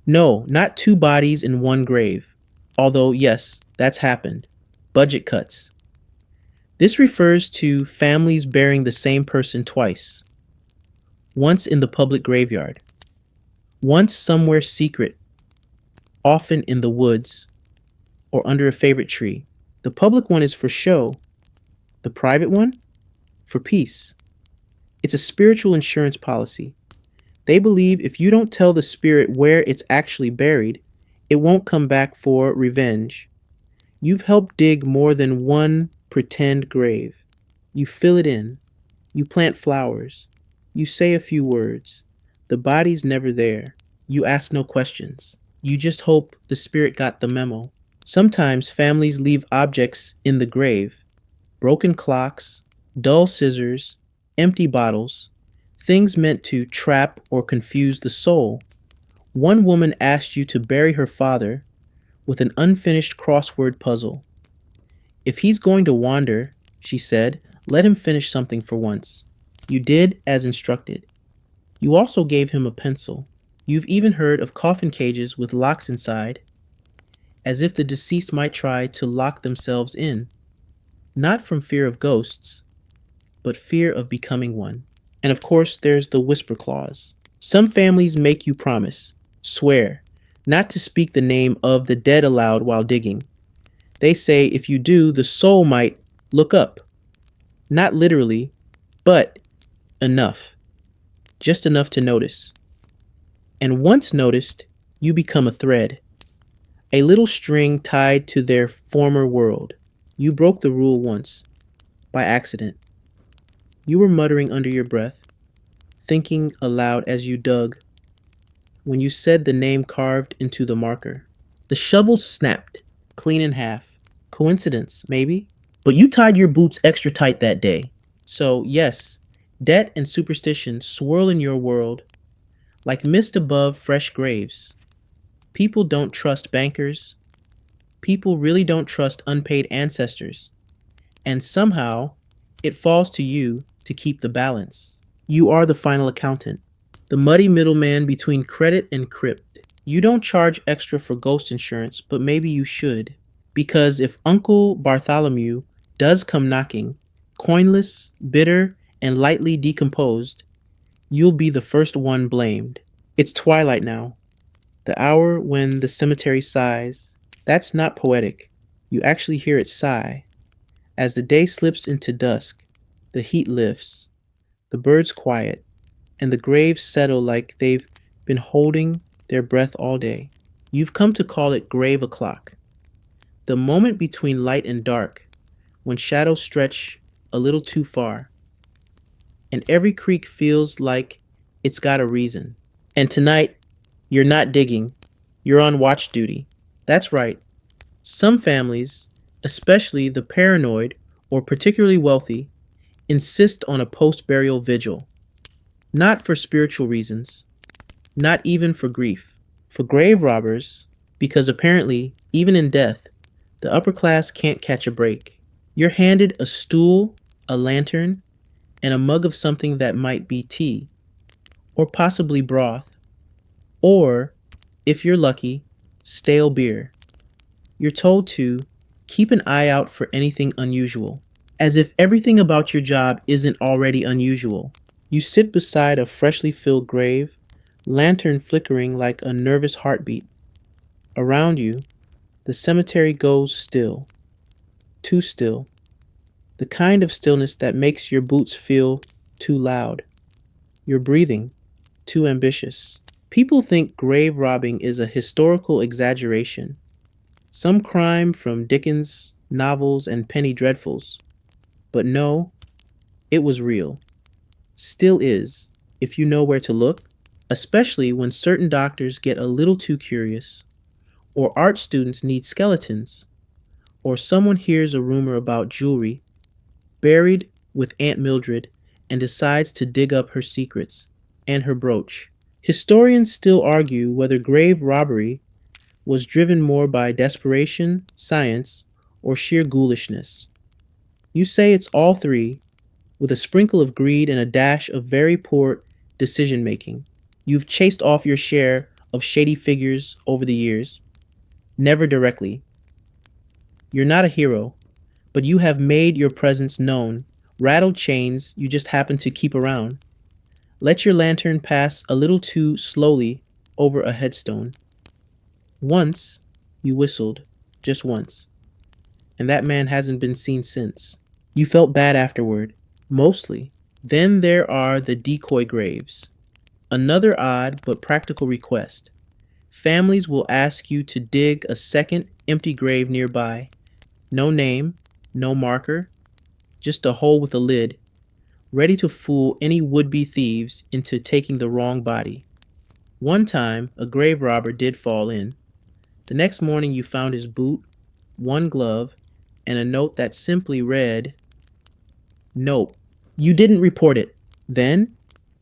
No, not 2 bodies in one grave. Although, yes, that's happened. Budget cuts. This refers to families burying the same person twice. Once in the public graveyard. Once somewhere secret, often in the woods or under a favorite tree. The public one is for show. The private one? For peace. It's a spiritual insurance policy. They believe if you don't tell the spirit where it's actually buried, it won't come back for revenge. You've helped dig more than one pretend grave. You fill it in. You plant flowers. You say a few words. The body's never there. You ask no questions. You just hope the spirit got the memo. Sometimes families leave objects in the grave. Broken clocks, dull scissors, empty bottles, things meant to trap or confuse the soul. One woman asked you to bury her father with an unfinished crossword puzzle. If he's going to wander, she said, let him finish something for once. You did as instructed. You also gave him a pencil. You've even heard of coffin cages with locks inside, as if the deceased might try to lock themselves in, not from fear of ghosts, but fear of becoming one. And of course, there's the whisper clause. Some families make you promise, swear, not to speak the name of the dead aloud while digging. They say if you do, the soul might look up. Not literally, but enough. Just enough to notice. And once noticed, you become a thread a little string tied to their former world. You broke the rule once, by accident. You were muttering under your breath, thinking aloud as you dug, when you said the name carved into the marker. The shovel snapped, clean in half. Coincidence, maybe? But you tied your boots extra tight that day. So, yes, debt and superstition swirl in your world like mist above fresh graves. People don't trust bankers. People really don't trust unpaid ancestors. And somehow, it falls to you to keep the balance. You are the final accountant, the muddy middleman between credit and crypt. You don't charge extra for ghost insurance, but maybe you should. Because if Uncle Bartholomew does come knocking, coinless, bitter, and lightly decomposed, you'll be the first one blamed. It's twilight now, the hour when the cemetery sighs. That's not poetic. You actually hear it sigh. As the day slips into dusk, the heat lifts, the birds quiet, and the graves settle like they've been holding their breath all day. You've come to call it grave o'clock, the moment between light and dark, when shadows stretch a little too far, and every creak feels like it's got a reason. And tonight, you're not digging, you're on watch duty. That's right. Some families, especially the paranoid or particularly wealthy, insist on a post burial vigil. Not for spiritual reasons, not even for grief. For grave robbers, because apparently, even in death, the upper class can't catch a break. You're handed a stool, a lantern, and a mug of something that might be tea, or possibly broth, or, if you're lucky, stale beer. You're told to keep an eye out for anything unusual, as if everything about your job isn't already unusual. You sit beside a freshly filled grave, lantern flickering like a nervous heartbeat. Around you, the cemetery goes still, too still, the kind of stillness that makes your boots feel too loud, your breathing too ambitious. People think grave robbing is a historical exaggeration, some crime from Dickens' novels and penny dreadfuls. But no, it was real. Still is, if you know where to look, especially when certain doctors get a little too curious, or art students need skeletons, or someone hears a rumor about jewelry buried with Aunt Mildred and decides to dig up her secrets and her brooch. Historians still argue whether grave robbery was driven more by desperation, science, or sheer ghoulishness. You say it's all three, with a sprinkle of greed and a dash of very poor decision making. You've chased off your share of shady figures over the years, never directly. You're not a hero, but you have made your presence known, rattled chains you just happen to keep around. Let your lantern pass a little too slowly over a headstone. Once, you whistled, just once, and that man hasn't been seen since. You felt bad afterward, mostly. Then there are the decoy graves. Another odd but practical request. Families will ask you to dig a second empty grave nearby. No name, no marker, just a hole with a lid, ready to fool any would-be thieves into taking the wrong body. One time, a grave robber did fall in. The next morning you found his boot, one glove, and a note that simply read, "Nope." You didn't report it. Then,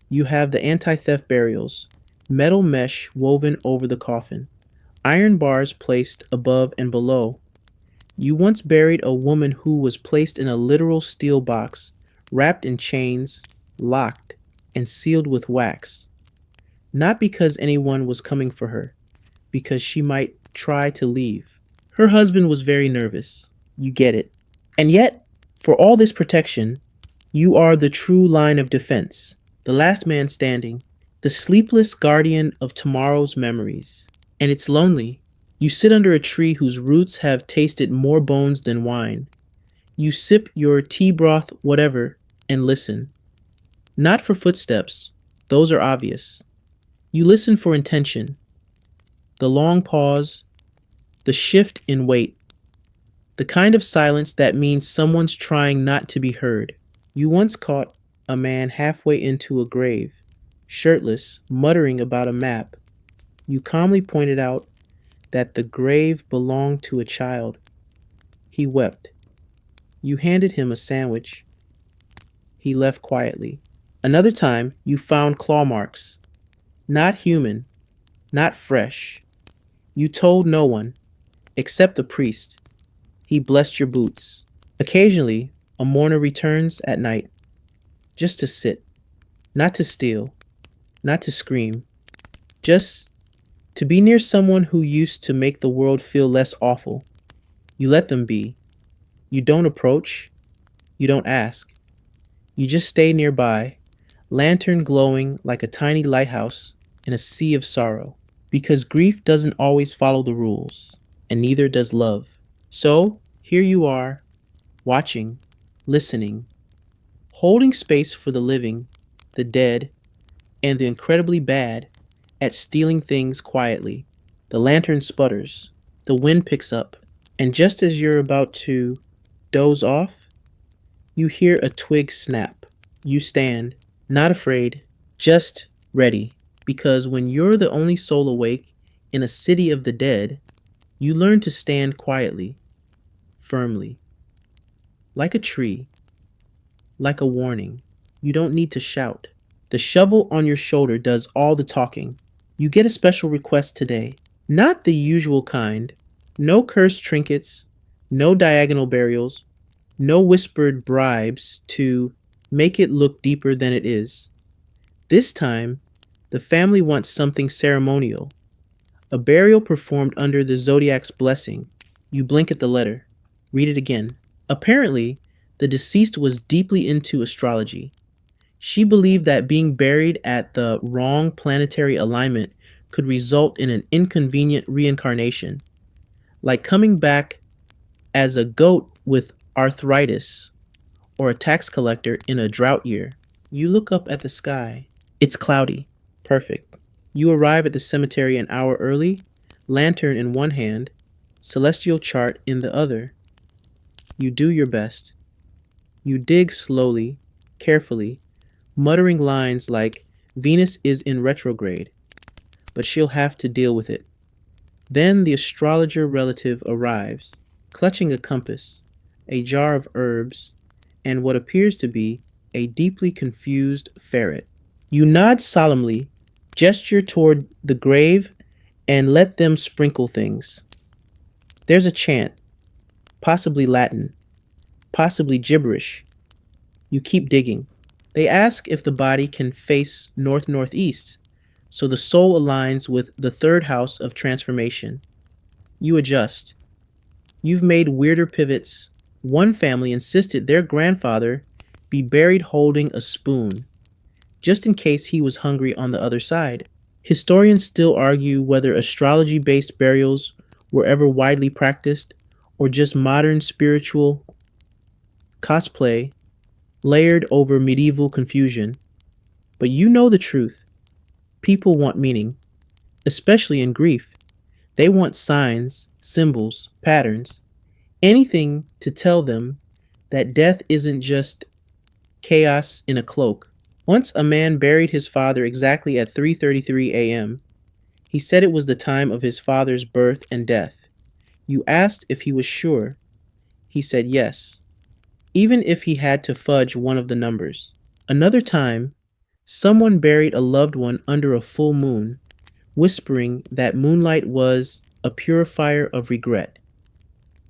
you have the anti-theft burials, metal mesh woven over the coffin, iron bars placed above and below. You once buried a woman who was placed in a literal steel box, wrapped in chains, locked, and sealed with wax. Not because anyone was coming for her, because she might try to leave. Her husband was very nervous. You get it. And yet, for all this protection, you are the true line of defense, the last man standing, the sleepless guardian of tomorrow's memories. And it's lonely. You sit under a tree whose roots have tasted more bones than wine. You sip your tea broth, whatever, and listen. Not for footsteps, those are obvious. You listen for intention, the long pause, The shift in weight. The kind of silence that means someone's trying not to be heard. You once caught a man halfway into a grave, shirtless, muttering about a map. You calmly pointed out that the grave belonged to a child. He wept. You handed him a sandwich. He left quietly. Another time, you found claw marks. Not human, not fresh. You told no one, except the priest. He blessed your boots. Occasionally, a mourner returns at night, just to sit, not to steal, not to scream, just to be near someone who used to make the world feel less awful. You let them be. You don't approach. You don't ask. You just stay nearby, lantern glowing like a tiny lighthouse in a sea of sorrow. Because grief doesn't always follow the rules, and neither does love. So, here you are, watching, listening, holding space for the living, the dead, and the incredibly bad at stealing things quietly. The lantern sputters, the wind picks up, and just as you're about to doze off, you hear a twig snap. You stand, not afraid, just ready. Because when you're the only soul awake in a city of the dead, you learn to stand quietly, firmly, like a tree, like a warning. You don't need to shout. The shovel on your shoulder does all the talking. You get a special request today. Not the usual kind. No cursed trinkets, no diagonal burials, no whispered bribes to make it look deeper than it is. This time, the family wants something ceremonial. A burial performed under the zodiac's blessing. You blink at the letter. Read it again. Apparently, the deceased was deeply into astrology. She believed that being buried at the wrong planetary alignment could result in an inconvenient reincarnation, like coming back as a goat with arthritis or a tax collector in a drought year. You look up at the sky. It's cloudy. Perfect. You arrive at the cemetery an hour early, lantern in one hand, celestial chart in the other. You do your best. You dig slowly, carefully, muttering lines like, Venus is in retrograde, but she'll have to deal with it. Then the astrologer relative arrives, clutching a compass, a jar of herbs, and what appears to be a deeply confused ferret. You nod solemnly, gesture toward the grave, and let them sprinkle things. There's a chant, possibly Latin, possibly gibberish. You keep digging. They ask if the body can face north-northeast, so the soul aligns with the third house of transformation. You adjust. You've made weirder pivots. One family insisted their grandfather be buried holding a spoon, just in case he was hungry on the other side. Historians still argue whether astrology-based burials were ever widely practiced or just modern spiritual cosplay layered over medieval confusion. But you know the truth. People want meaning, especially in grief. They want signs, symbols, patterns, anything to tell them that death isn't just chaos in a cloak. Once a man buried his father exactly at 3:33 a.m. He said it was the time of his father's birth and death. You asked if he was sure. He said yes, even if he had to fudge one of the numbers. Another time, someone buried a loved one under a full moon, whispering that moonlight was a purifier of regret.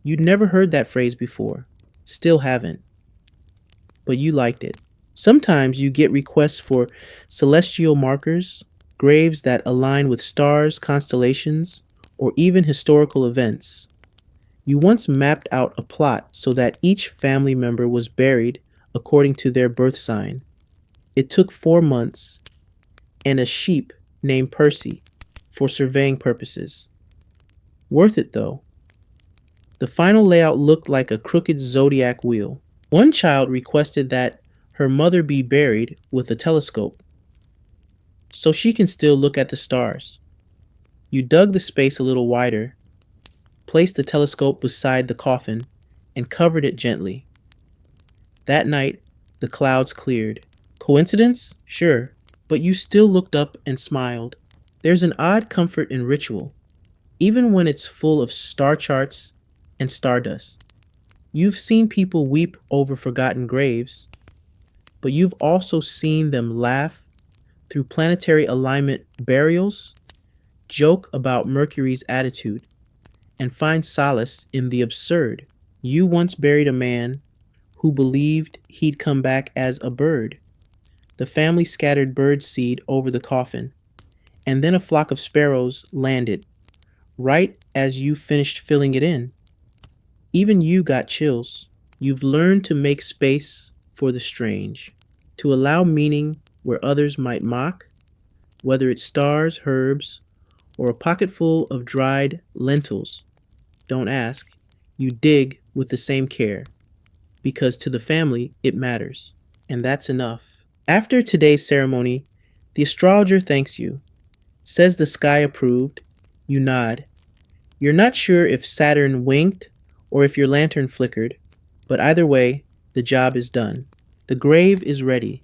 You'd never heard that phrase before, still haven't, but you liked it. Sometimes you get requests for celestial markers, graves that align with stars, constellations, or even historical events. You once mapped out a plot so that each family member was buried according to their birth sign. It took 4 months and a sheep named Percy for surveying purposes. Worth it though. The final layout looked like a crooked zodiac wheel. One child requested that her mother be buried with a telescope so she can still look at the stars. You dug the space a little wider, placed the telescope beside the coffin, and covered it gently. That night, the clouds cleared. Coincidence? Sure, but you still looked up and smiled. There's an odd comfort in ritual, even when it's full of star charts and stardust. You've seen people weep over forgotten graves, but you've also seen them laugh through planetary alignment burials, joke about Mercury's attitude, and find solace in the absurd. You once buried a man who believed he'd come back as a bird. The family scattered bird seed over the coffin, and then a flock of sparrows landed right as you finished filling it in. Even you got chills. You've learned to make space for the strange, to allow meaning where others might mock, whether it's stars, herbs, or a pocketful of dried lentils. Don't ask. You dig with the same care, because to the family it matters, and that's enough. After today's ceremony, the astrologer thanks you, says the sky approved. You nod. You're not sure if Saturn winked or if your lantern flickered, but either way, the job is done. The grave is ready.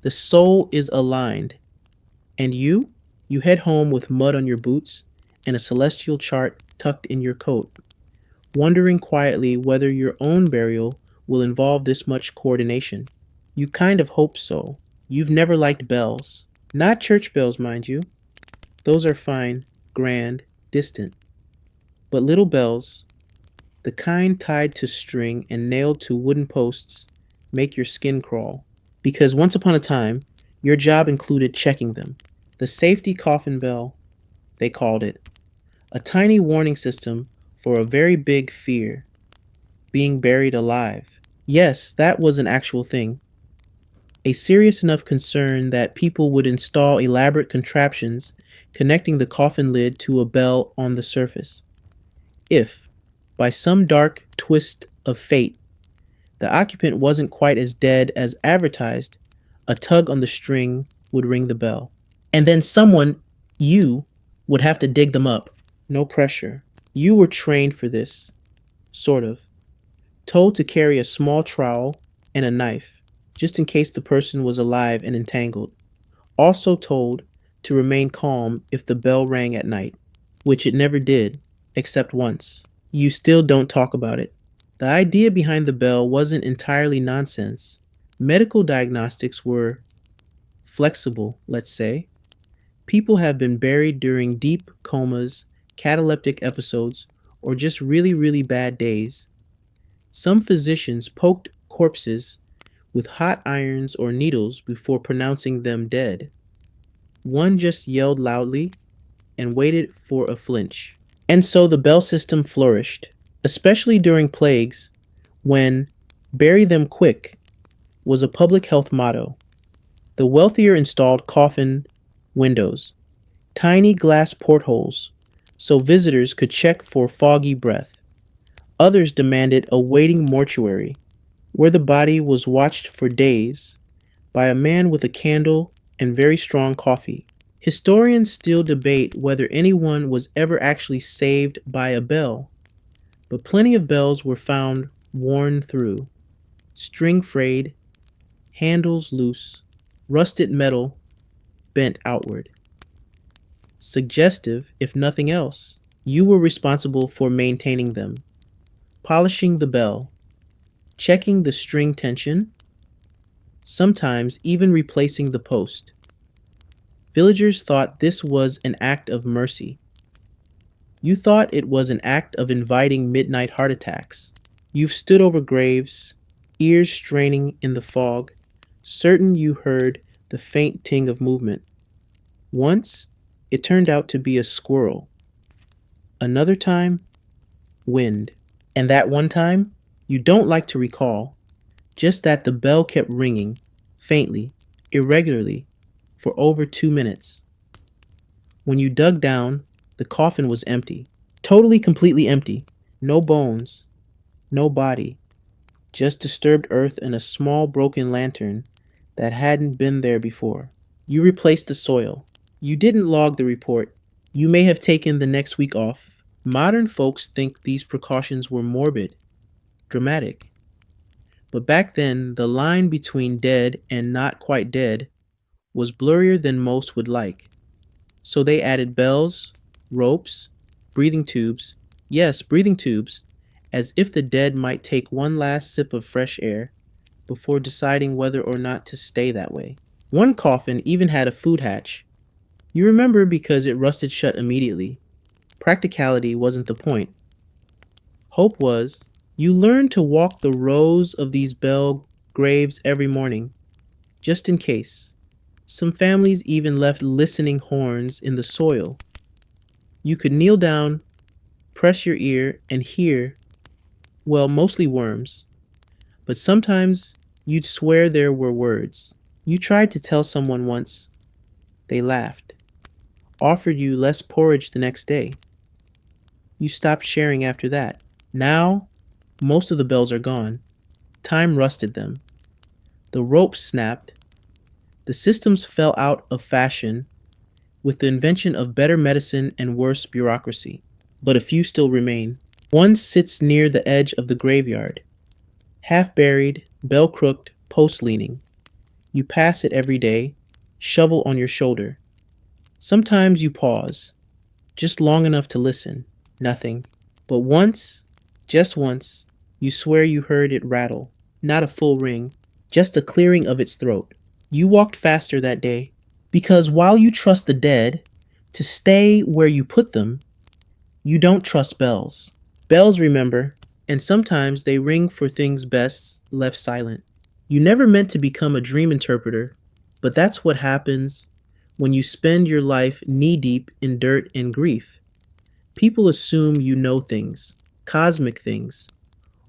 The soul is aligned. And you? You head home with mud on your boots and a celestial chart tucked in your coat, wondering quietly whether your own burial will involve this much coordination. You kind of hope so. You've never liked bells. Not church bells, mind you. Those are fine, grand, distant. But little bells, the kind tied to string and nailed to wooden posts, make your skin crawl. Because once upon a time, your job included checking them. The safety coffin bell, they called it. A tiny warning system for a very big fear, being buried alive. Yes, that was an actual thing. A serious enough concern that people would install elaborate contraptions connecting the coffin lid to a bell on the surface. If, by some dark twist of fate, the occupant wasn't quite as dead as advertised, a tug on the string would ring the bell. And then someone, you, would have to dig them up. No pressure. You were trained for this. Sort of. Told to carry a small trowel and a knife, just in case the person was alive and entangled. Also told to remain calm if the bell rang at night, which it never did, except once. You still don't talk about it. The idea behind the bell wasn't entirely nonsense. Medical diagnostics were flexible, let's say. People have been buried during deep comas, cataleptic episodes, or just really, really bad days. Some physicians poked corpses with hot irons or needles before pronouncing them dead. One just yelled loudly and waited for a flinch. And so the bell system flourished, especially during plagues, when "bury them quick" was a public health motto. The wealthier installed coffin windows, tiny glass portholes, so visitors could check for foggy breath. Others demanded a waiting mortuary, where the body was watched for days by a man with a candle and very strong coffee. Historians still debate whether anyone was ever actually saved by a bell, but plenty of bells were found worn through, string frayed, handles loose, rusted metal bent outward. Suggestive, if nothing else, you were responsible for maintaining them, polishing the bell, checking the string tension, sometimes even replacing the post. Villagers thought this was an act of mercy. You thought it was an act of inviting midnight heart attacks. You've stood over graves, ears straining in the fog, certain you heard the faint ting of movement. Once, it turned out to be a squirrel. Another time, wind. And that one time, you don't like to recall, just that the bell kept ringing, faintly, irregularly, for over 2 minutes. When you dug down, the coffin was empty. Totally, completely empty. No bones, no body, just disturbed earth and a small broken lantern that hadn't been there before. You replaced the soil. You didn't log the report. You may have taken the next week off, Modern folks think these precautions were morbid, dramatic. But back then, the line between dead and not quite dead was blurrier than most would like. So they added bells, ropes, breathing tubes, yes, breathing tubes, as if the dead might take one last sip of fresh air before deciding whether or not to stay that way. One coffin even had a food hatch. You remember because it rusted shut immediately. Practicality wasn't the point. Hope was. You learned to walk the rows of these bell graves every morning, just in case. Some families even left listening horns in the soil. You could kneel down, press your ear, and hear, well, mostly worms. But sometimes you'd swear there were words. You tried to tell someone once. They laughed, offered you less porridge the next day. You stopped sharing after that. Now, most of the bells are gone. Time rusted them. The ropes snapped. The systems fell out of fashion with the invention of better medicine and worse bureaucracy. But a few still remain. One sits near the edge of the graveyard, half buried, bell crooked, post leaning. You pass it every day, shovel on your shoulder. Sometimes you pause, just long enough to listen. Nothing. But once, just once, you swear you heard it rattle. Not a full ring, just a clearing of its throat. You walked faster that day, because while you trust the dead to stay where you put them, you don't trust bells. Bells remember, and sometimes they ring for things best left silent. You never meant to become a dream interpreter, but that's what happens when you spend your life knee deep in dirt and grief. People assume you know things, cosmic things,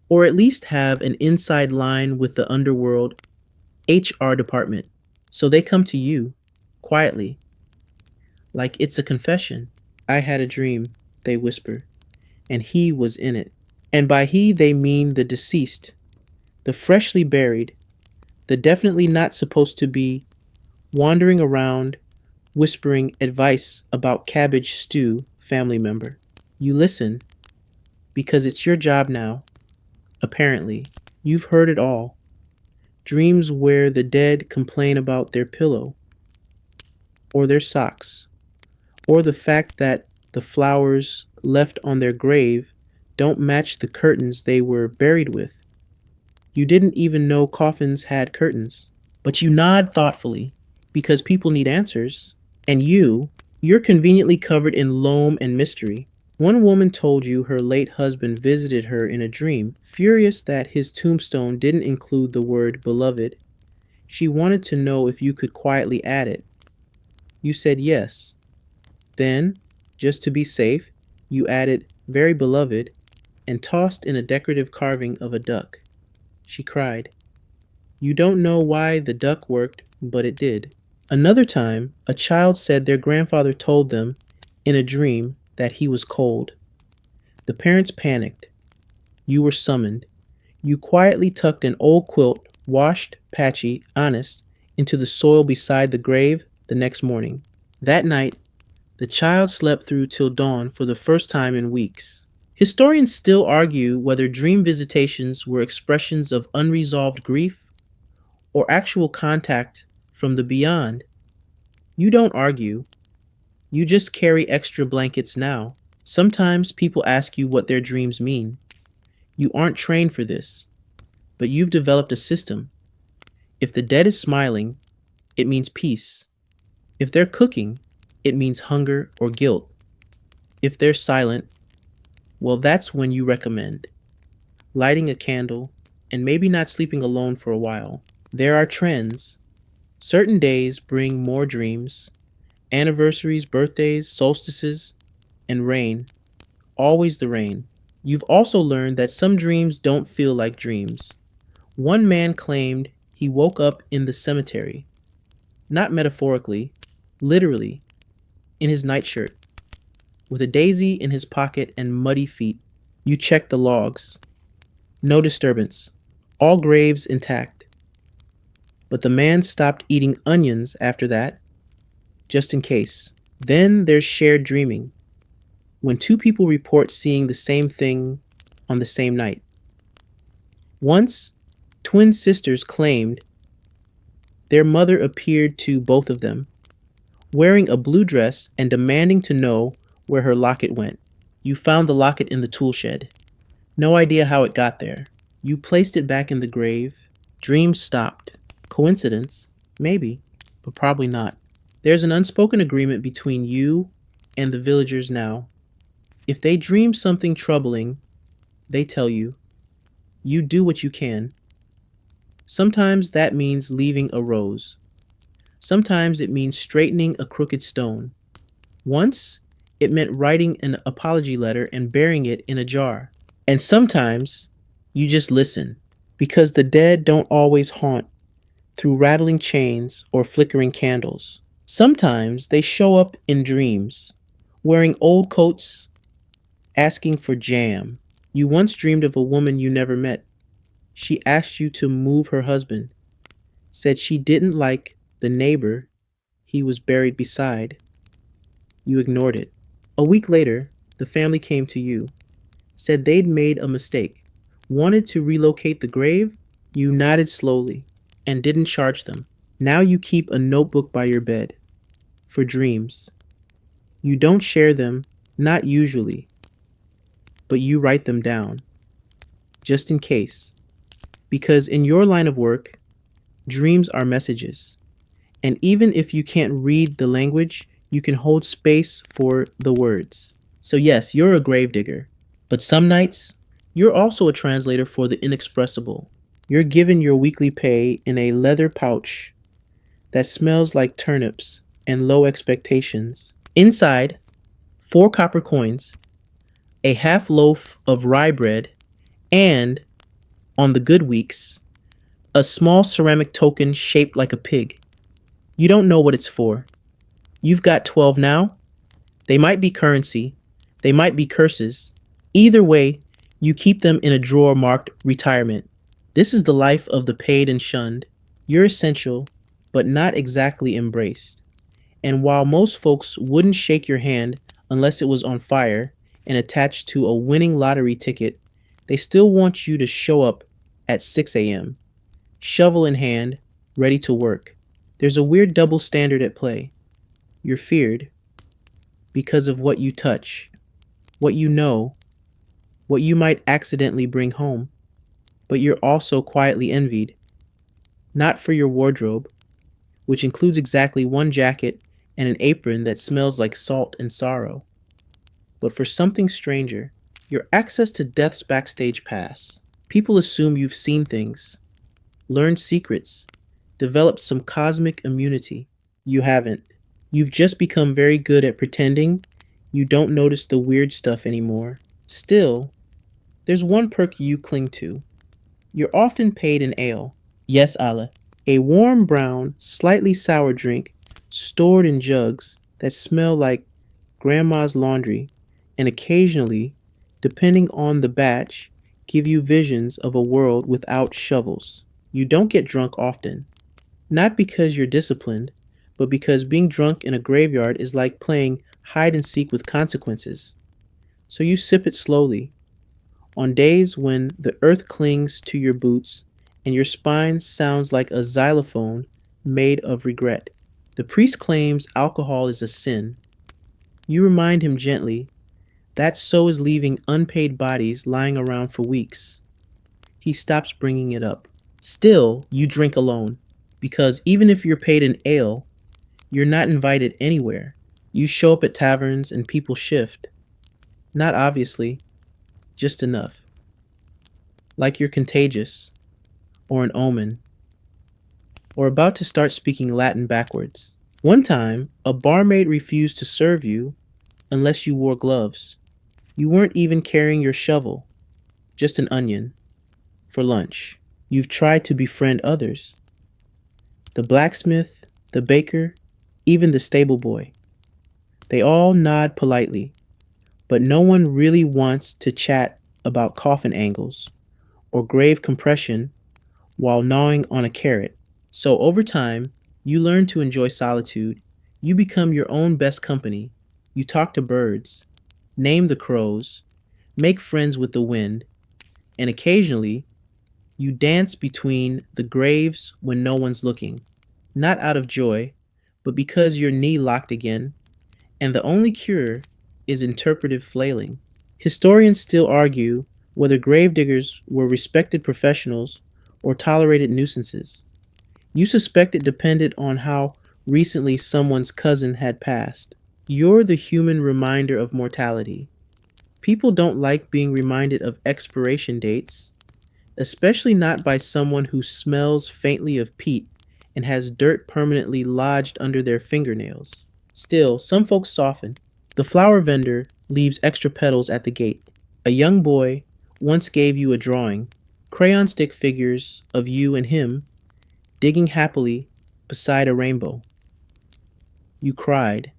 or at least have an inside line with the underworld HR department. So they come to you, quietly, like it's a confession. I had a dream, they whisper, and he was in it. And by he, they mean the deceased, the freshly buried, the definitely not supposed to be wandering around whispering advice about cabbage stew family member. You listen because it's your job now. Apparently, you've heard it all. Dreams where the dead complain about their pillow, or their socks, or the fact that the flowers left on their grave don't match the curtains they were buried with. You didn't even know coffins had curtains. But you nod thoughtfully because people need answers. And you're conveniently covered in loam and mystery. One woman told you her late husband visited her in a dream, furious that his tombstone didn't include the word beloved. She wanted to know if you could quietly add it. You said yes. Then, just to be safe, you added very beloved and tossed in a decorative carving of a duck. She cried. You don't know why the duck worked, but it did. Another time, a child said their grandfather told them in a dream that he was cold. The parents panicked. You were summoned. You quietly tucked an old quilt, washed, patchy, honest, into the soil beside the grave the next morning. That night, the child slept through till dawn for the first time in weeks. Historians still argue whether dream visitations were expressions of unresolved grief or actual contact from the beyond. You don't argue, you just carry extra blankets now. Sometimes people ask you what their dreams mean. You aren't trained for this, but you've developed a system. If the dead is smiling, it means peace. If they're cooking, it means hunger or guilt. If they're silent, well, that's when you recommend lighting a candle and maybe not sleeping alone for a while. There are trends. Certain days bring more dreams, anniversaries, birthdays, solstices, and rain. Always the rain. You've also learned that some dreams don't feel like dreams. One man claimed he woke up in the cemetery, not metaphorically, literally, in his nightshirt, with a daisy in his pocket and muddy feet. You check the logs. No disturbance. All graves intact. But the man stopped eating onions after that, just in case. Then there's shared dreaming. when two people report seeing the same thing on the same night. Once, twin sisters claimed their mother appeared to both of them, wearing a blue dress and demanding to know where her locket went. You found the locket in the tool shed. No idea how it got there. You placed it back in the grave. Dreams stopped. Coincidence? Maybe, but probably not. There's an unspoken agreement between you and the villagers now. If they dream something troubling, they tell you. You do what you can. Sometimes that means leaving a rose. Sometimes it means straightening a crooked stone. Once, it meant writing an apology letter and burying it in a jar. And sometimes, you just listen, because the dead don't always haunt through rattling chains or flickering candles. Sometimes they show up in dreams, wearing old coats, asking for jam. You once dreamed of a woman you never met. She asked you to move her husband, said she didn't like the neighbor he was buried beside. You ignored it. A week later, the family came to you, said they'd made a mistake, wanted to relocate the grave. You nodded slowly and didn't charge them. Now you keep a notebook by your bed for dreams. You don't share them, not usually, but you write them down, just in case. Because in your line of work, dreams are messages. And even if you can't read the language, you can hold space for the words. So yes, you're a gravedigger, but some nights, you're also a translator for the inexpressible. You're given your weekly pay in a leather pouch that smells like turnips and low expectations. Inside, 4 copper coins, a half loaf of rye bread, and, on the good weeks, a small ceramic token shaped like a pig. You don't know what it's for. You've got 12 now. They might be currency. They might be curses. Either way, you keep them in a drawer marked retirement. This is the life of the paid and shunned. You're essential, but not exactly embraced. And while most folks wouldn't shake your hand unless it was on fire and attached to a winning lottery ticket, they still want you to show up at 6 a.m., shovel in hand, ready to work. There's a weird double standard at play. You're feared because of what you touch, what you know, what you might accidentally bring home. But you're also quietly envied, not for your wardrobe, which includes exactly 1 jacket and an apron that smells like salt and sorrow, but for something stranger, your access to death's backstage pass. People assume you've seen things, learned secrets, developed some cosmic immunity. You haven't. You've just become very good at pretending you don't notice the weird stuff anymore. Still, there's one perk you cling to. You're often paid in ale. Yes, Allah. A warm brown, slightly sour drink stored in jugs that smell like grandma's laundry and occasionally, depending on the batch, give you visions of a world without shovels. You don't get drunk often. Not because you're disciplined, but because being drunk in a graveyard is like playing hide and seek with consequences. So you sip it slowly. On days when the earth clings to your boots and your spine sounds like a xylophone made of regret. The priest claims alcohol is a sin. You remind him gently that so is leaving unpaid bodies lying around for weeks. He stops bringing it up. Still, you drink alone, because even if you're paid in ale, you're not invited anywhere. You show up at taverns and people shift. Not obviously, just enough. Like you're contagious, or an omen, or about to start speaking Latin backwards. One time, a barmaid refused to serve you unless you wore gloves. You weren't even carrying your shovel, just an onion, for lunch. You've tried to befriend others. The blacksmith, the baker, even the stable boy. They all nod politely, but no one really wants to chat about coffin angles or grave compression while gnawing on a carrot. So over time, you learn to enjoy solitude. You become your own best company. You talk to birds, name the crows, make friends with the wind, and occasionally you dance between the graves when no one's looking, not out of joy, but because your knee locked again, and the only cure is interpretive flailing. Historians still argue whether gravediggers were respected professionals or tolerated nuisances. You suspect it depended on how recently someone's cousin had passed. You're the human reminder of mortality. People don't like being reminded of expiration dates, especially not by someone who smells faintly of peat and has dirt permanently lodged under their fingernails. Still, some folks soften. The flower vendor leaves extra petals at the gate. A young boy once gave you a drawing, crayon stick figures of you and him digging happily beside a rainbow. You cried,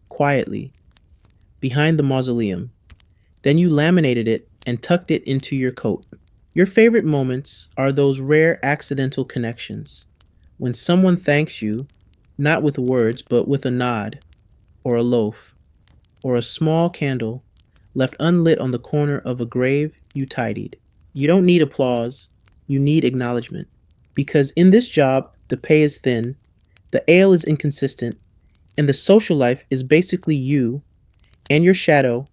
quietly, behind the mausoleum. Then you laminated it and tucked it into your coat. Your favorite moments are those rare accidental connections. When someone thanks you, not with words, but with a nod, or a loaf, or a small candle left unlit on the corner of a grave you tidied. You don't need applause, you need acknowledgement. Because in this job, the pay is thin, the ale is inconsistent, and the social life is basically you and your shadow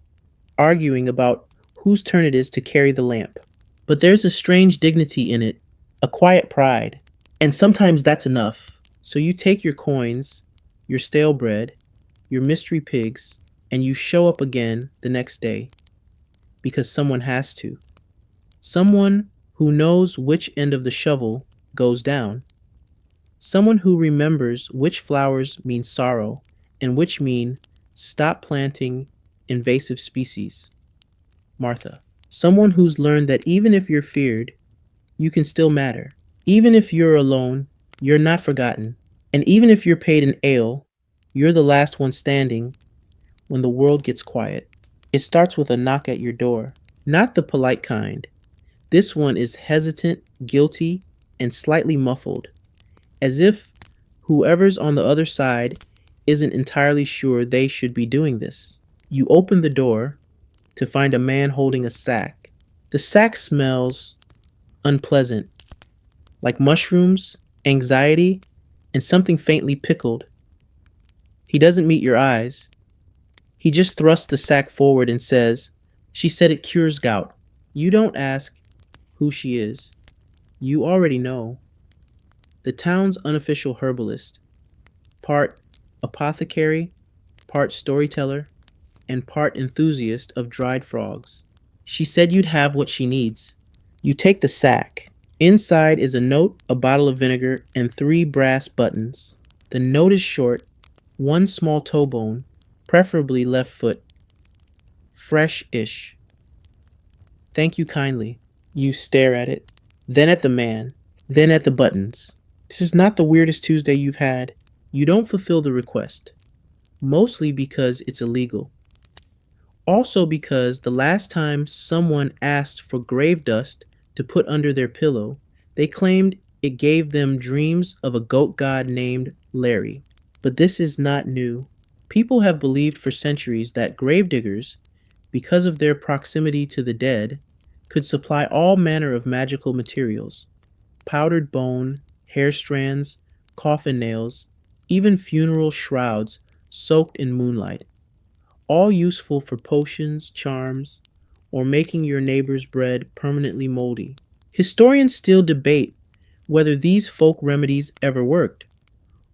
arguing about whose turn it is to carry the lamp. But there's a strange dignity in it, a quiet pride, and sometimes that's enough. So you take your coins, your stale bread, your mystery pigs, and you show up again the next day because someone has to. Someone who knows which end of the shovel goes down. Someone who remembers which flowers mean sorrow and which mean stop planting invasive species. Martha. Someone who's learned that even if you're feared, you can still matter. Even if you're alone, you're not forgotten. And even if you're paid an ale, you're the last one standing when the world gets quiet. It starts with a knock at your door. Not the polite kind. This one is hesitant, guilty, and slightly muffled, as if whoever's on the other side isn't entirely sure they should be doing this. You open the door to find a man holding a sack. The sack smells unpleasant, like mushrooms, anxiety, and something faintly pickled. He doesn't meet your eyes. He just thrusts the sack forward and says, "She said it cures gout." You don't ask who she is. You already know. The town's unofficial herbalist, part apothecary, part storyteller, and part enthusiast of dried frogs. She said you'd have what she needs. You take the sack. Inside is a note, a bottle of vinegar, and 3 brass buttons. The note is short, 1 small toe bone, preferably left foot. Fresh-ish. Thank you kindly. You stare at it, then at the man, then at the buttons. This is not the weirdest Tuesday you've had. You don't fulfill the request, mostly because it's illegal. Also because the last time someone asked for grave dust to put under their pillow, they claimed it gave them dreams of a goat god named Larry. But this is not new. People have believed for centuries that gravediggers, because of their proximity to the dead, could supply all manner of magical materials: powdered bone, hair strands, coffin nails, even funeral shrouds soaked in moonlight, all useful for potions, charms, or making your neighbor's bread permanently moldy. Historians still debate whether these folk remedies ever worked,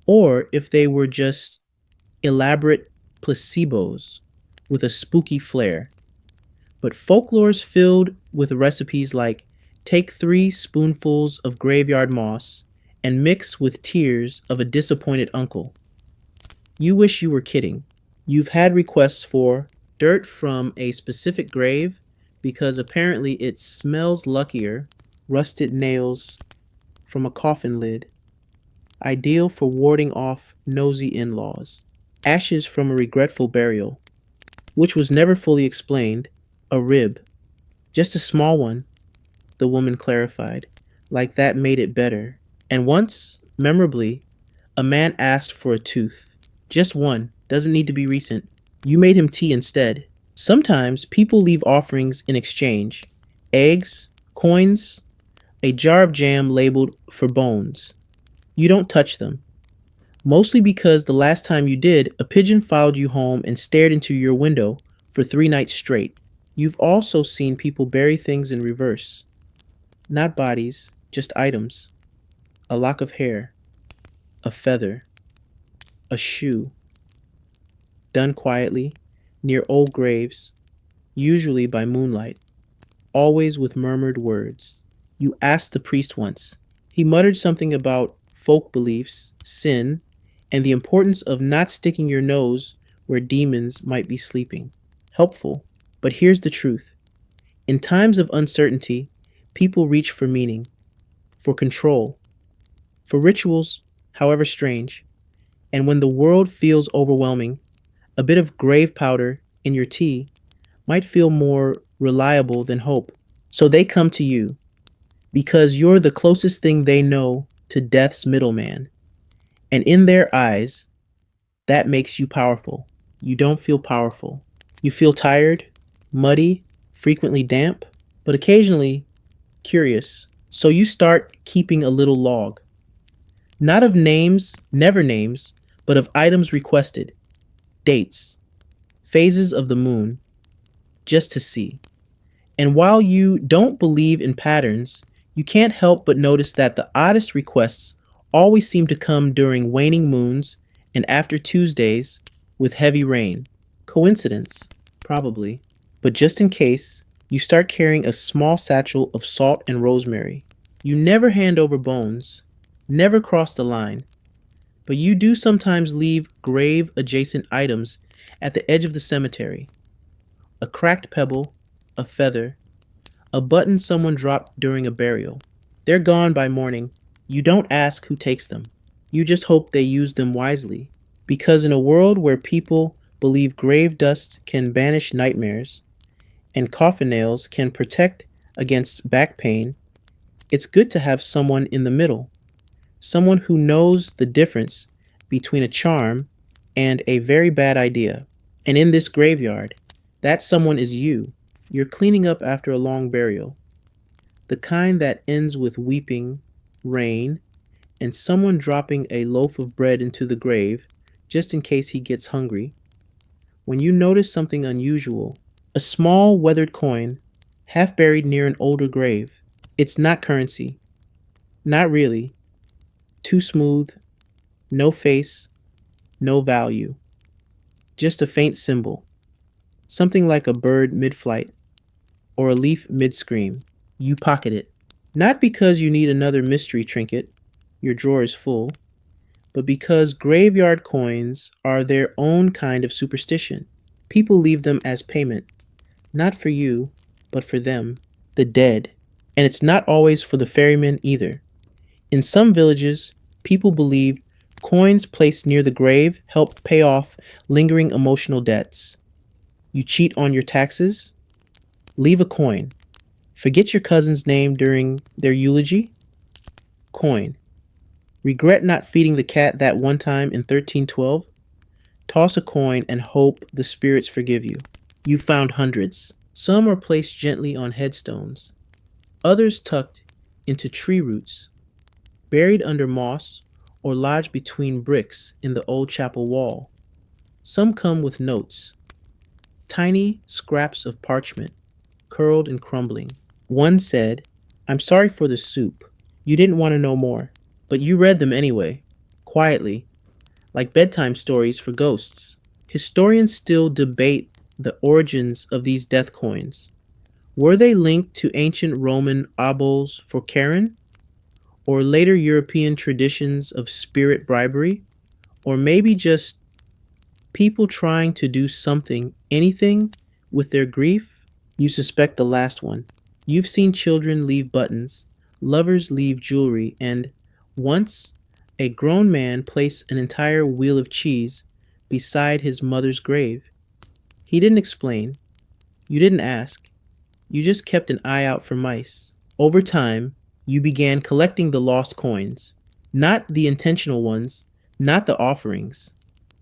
or if they were just elaborate placebos with a spooky flair. But folklore's filled with recipes like take 3 spoonfuls of graveyard moss and mix with tears of a disappointed uncle. You wish you were kidding. You've had requests for dirt from a specific grave because apparently it smells luckier, rusted nails from a coffin lid, ideal for warding off nosy in-laws, ashes from a regretful burial, which was never fully explained, a rib, just a small one, the woman clarified, like that made it better. And once, memorably, a man asked for a tooth. Just one, doesn't need to be recent. You made him tea instead. Sometimes people leave offerings in exchange: eggs, coins, a jar of jam labeled for bones. You don't touch them, mostly because the last time you did, a pigeon followed you home and stared into your window for 3 nights straight. You've also seen people bury things in reverse. Not bodies, just items. A lock of hair, a feather, a shoe, done quietly, near old graves, usually by moonlight, always with murmured words. You asked the priest once. He muttered something about folk beliefs, sin, and the importance of not sticking your nose where demons might be sleeping. Helpful, but here's the truth. In times of uncertainty, people reach for meaning, for control, for rituals, however strange. And when the world feels overwhelming, a bit of grave powder in your tea might feel more reliable than hope. So they come to you because you're the closest thing they know to death's middleman. And in their eyes, that makes you powerful. You don't feel powerful. You feel tired, muddy, frequently damp, but occasionally curious. So you start keeping a little log. Not of names, never names, but of items requested, dates, phases of the moon, just to see. And while you don't believe in patterns, you can't help but notice that the oddest requests always seem to come during waning moons and after Tuesdays with heavy rain. Coincidence? Probably. But just in case, you start carrying a small satchel of salt and rosemary. You never hand over bones, never cross the line, but you do sometimes leave grave adjacent items at the edge of the cemetery: a cracked pebble, a feather, a button someone dropped during a burial. They're gone by morning. You don't ask who takes them. You just hope they use them wisely. Because in a world where people believe grave dust can banish nightmares and coffin nails can protect against back pain, it's good to have someone in the middle, someone who knows the difference between a charm and a very bad idea. And in this graveyard, that someone is you. You're cleaning up after a long burial, the kind that ends with weeping, rain, and someone dropping a loaf of bread into the grave just in case he gets hungry. When you notice something unusual, a small weathered coin, half buried near an older grave, it's not currency. Not really. Too smooth, no face, no value. Just a faint symbol. Something like a bird mid-flight or a leaf mid-scream. You pocket it. Not because you need another mystery trinket, your drawer is full, but because graveyard coins are their own kind of superstition. People leave them as payment, not for you, but for them, the dead. And it's not always for the ferryman either. In some villages, people believe coins placed near the grave help pay off lingering emotional debts. You cheat on your taxes? Leave a coin. Forget your cousin's name during their eulogy? Coin. Regret not feeding the cat that one time in 1312? Toss a coin and hope the spirits forgive you. You found hundreds. Some are placed gently on headstones, others tucked into tree roots, buried under moss, or lodged between bricks in the old chapel wall. Some come with notes, tiny scraps of parchment, curled and crumbling. One said, "I'm sorry for the soup. You didn't want to know more, but you read them anyway, quietly, like bedtime stories for ghosts." Historians still debate the origins of these death coins. Were they linked to ancient Roman obols for Charon, or later European traditions of spirit bribery, or maybe just people trying to do something, anything, with their grief? You suspect the last one. You've seen children leave buttons, lovers leave jewelry, and once a grown man place an entire wheel of cheese beside his mother's grave. He didn't explain. You didn't ask. You just kept an eye out for mice. Over time, you began collecting the lost coins. Not the intentional ones, not the offerings,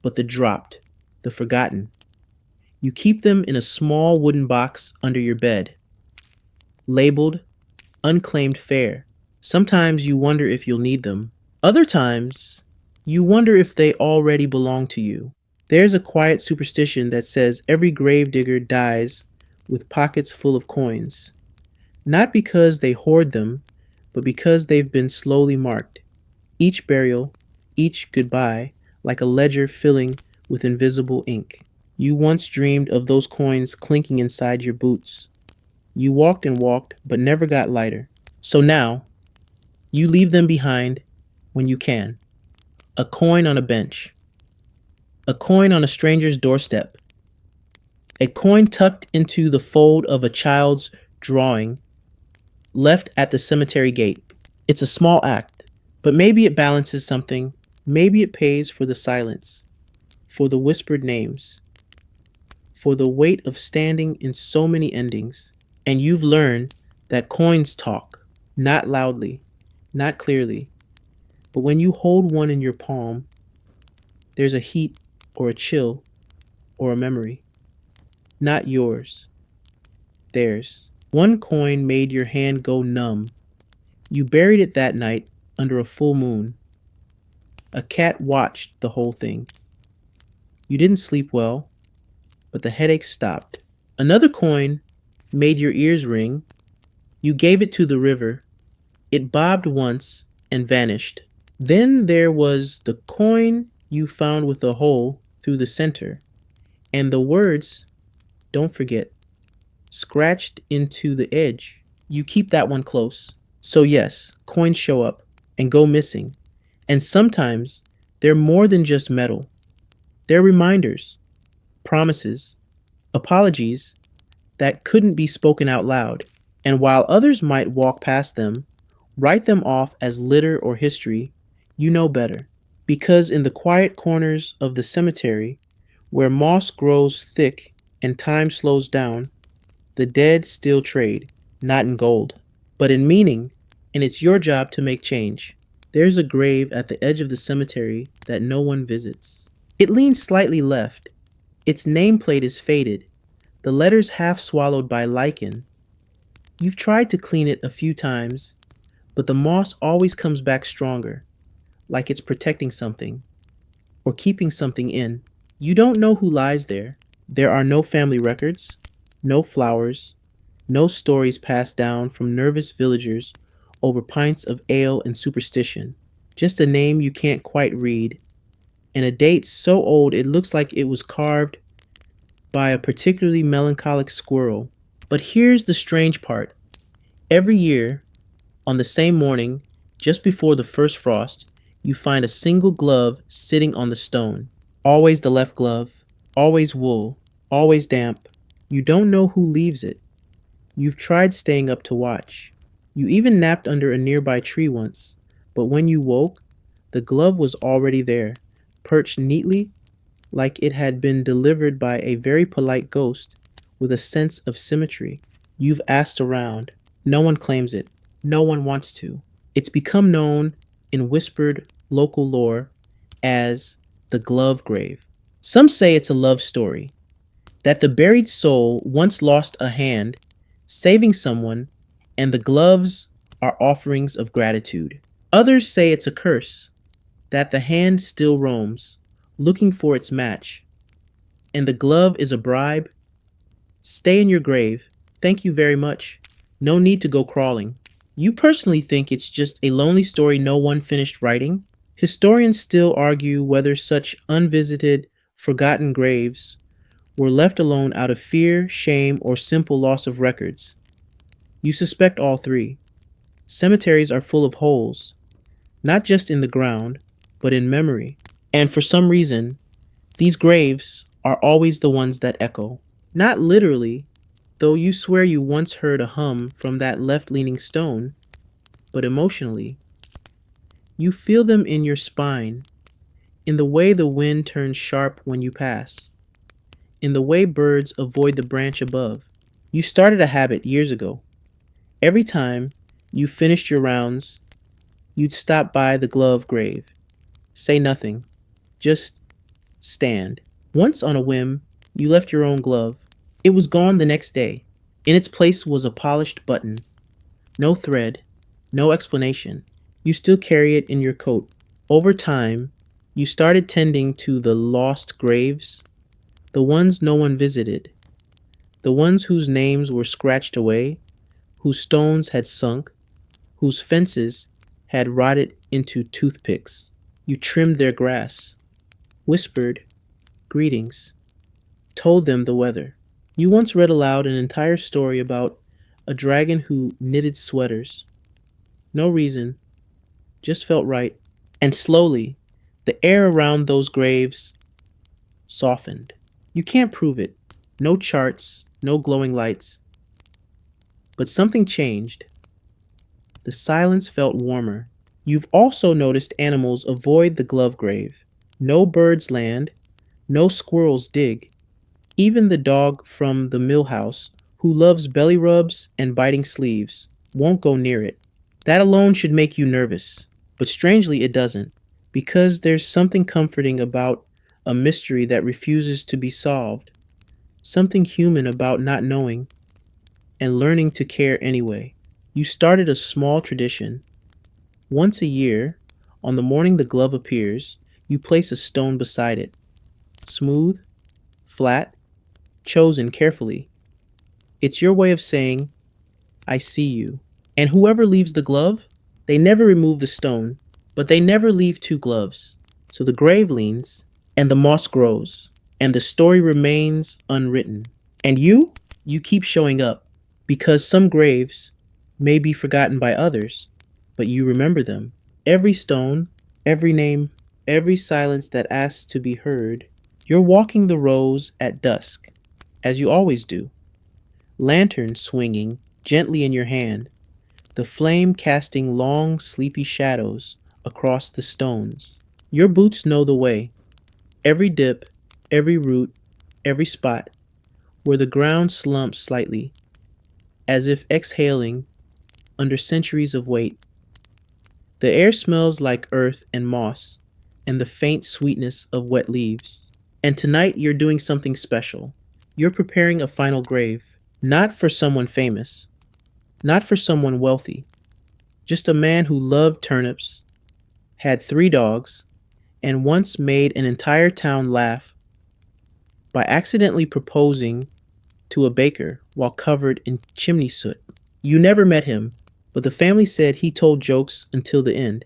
but the dropped, the forgotten. You keep them in a small wooden box under your bed, labeled unclaimed fare. Sometimes you wonder if you'll need them. Other times, you wonder if they already belong to you. There's a quiet superstition that says every gravedigger dies with pockets full of coins, not because they hoard them, but because they've been slowly marked. Each burial, each goodbye, like a ledger filling with invisible ink. You once dreamed of those coins clinking inside your boots. You walked and walked, but never got lighter. So now, you leave them behind when you can. A coin on a bench. A coin on a stranger's doorstep. A coin tucked into the fold of a child's drawing left at the cemetery gate. It's a small act, but maybe it balances something. Maybe it pays for the silence, for the whispered names, for the weight of standing in so many endings. And you've learned that coins talk, not loudly, not clearly, but when you hold one in your palm, there's a heat or a chill or a memory. Not yours, theirs. One coin made your hand go numb. You buried it that night under a full moon. A cat watched the whole thing. You didn't sleep well, but the headache stopped. Another coin made your ears ring. You gave it to the river. It bobbed once and vanished. Then there was the coin you found with a hole through the center, and the words, "Don't forget," scratched into the edge. You keep that one close. So yes, coins show up and go missing. And sometimes they're more than just metal. They're reminders, promises, apologies that couldn't be spoken out loud. And while others might walk past them, write them off as litter or history, you know better. Because in the quiet corners of the cemetery, where moss grows thick and time slows down, the dead still trade, not in gold, but in meaning, and it's your job to make change. There's a grave at the edge of the cemetery that no one visits. It leans slightly left. Its nameplate is faded, the letters half swallowed by lichen. You've tried to clean it a few times, but the moss always comes back stronger, like it's protecting something, or keeping something in. You don't know who lies there. There are no family records, no flowers, no stories passed down from nervous villagers over pints of ale and superstition. Just a name you can't quite read, and a date so old it looks like it was carved by a particularly melancholic squirrel. But here's the strange part. Every year, on the same morning, just before the first frost, you find a single glove sitting on the stone. Always the left glove, always wool, always damp. You don't know who leaves it. You've tried staying up to watch. You even napped under a nearby tree once, but when you woke, the glove was already there, perched neatly like it had been delivered by a very polite ghost with a sense of symmetry. You've asked around. No one claims it. No one wants to. It's become known in whispered local lore as the glove grave. Some say it's a love story, that the buried soul once lost a hand, saving someone, and the gloves are offerings of gratitude. Others say it's a curse, that the hand still roams, looking for its match, and the glove is a bribe. Stay in your grave. Thank you very much. No need to go crawling. You personally think it's just a lonely story no one finished writing? Historians still argue whether such unvisited, forgotten graves were left alone out of fear, shame, or simple loss of records. You suspect all three. Cemeteries are full of holes, not just in the ground, but in memory. And for some reason, these graves are always the ones that echo. Not literally, though you swear you once heard a hum from that left-leaning stone, but emotionally. You feel them in your spine, in the way the wind turns sharp when you pass, in the way birds avoid the branch above. You started a habit years ago. Every time you finished your rounds, you'd stop by the glove grave. Say nothing. Just stand. Once on a whim, You left your own glove. It was gone the next day. In its place was a polished button. No thread, no explanation. You still carry it in your coat. Over time, you started tending to the lost graves, the ones no one visited, the ones whose names were scratched away, whose stones had sunk, whose fences had rotted into toothpicks. You trimmed their grass, whispered greetings, told them the weather. You once read aloud an entire story about a dragon who knitted sweaters. No reason, just felt right. And slowly, the air around those graves softened. You can't prove it. No charts, no glowing lights. But something changed. The silence felt warmer. You've also noticed animals avoid the glove grave. No birds land, no squirrels dig. Even the dog from the mill house, who loves belly rubs and biting sleeves, won't go near it. That alone should make you nervous. But strangely, it doesn't, because there's something comforting about a mystery that refuses to be solved, something human about not knowing and learning to care anyway. You started a small tradition. Once a year, on the morning the glove appears, you place a stone beside it, smooth, flat, chosen carefully. It's your way of saying, I see you. And whoever leaves the glove, they never remove the stone, but they never leave two gloves. So the grave leans, and the moss grows, and the story remains unwritten. And you keep showing up, because some graves may be forgotten by others, but you remember them. Every stone, every name, every silence that asks to be heard. You're walking the rows at dusk, as you always do, lantern swinging gently in your hand, the flame casting long, sleepy shadows across the stones. Your boots know the way. Every dip, every root, every spot where the ground slumps slightly, as if exhaling under centuries of weight. The air smells like earth and moss and the faint sweetness of wet leaves. And tonight you're doing something special. You're preparing a final grave, not for someone famous, not for someone wealthy, just a man who loved turnips, had 3 dogs, and once made an entire town laugh by accidentally proposing to a baker while covered in chimney soot. You never met him, but the family said he told jokes until the end,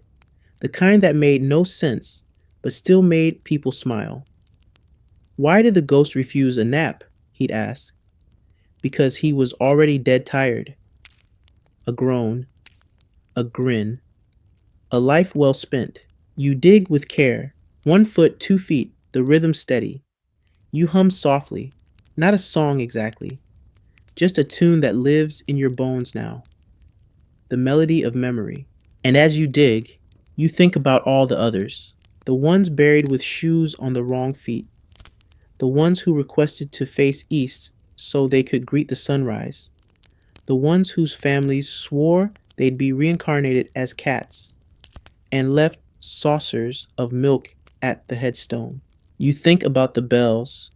the kind that made no sense but still made people smile. Why did the ghost refuse a nap? He'd ask. Because he was already dead tired. A groan, a grin, a life well spent. You dig with care, 1 foot, 2 feet, the rhythm steady. You hum softly, not a song exactly, just a tune that lives in your bones now, the melody of memory. And as you dig, you think about all the others, the ones buried with shoes on the wrong feet, the ones who requested to face east so they could greet the sunrise, the ones whose families swore they'd be reincarnated as cats and left saucers of milk at the headstone. You think about the bells,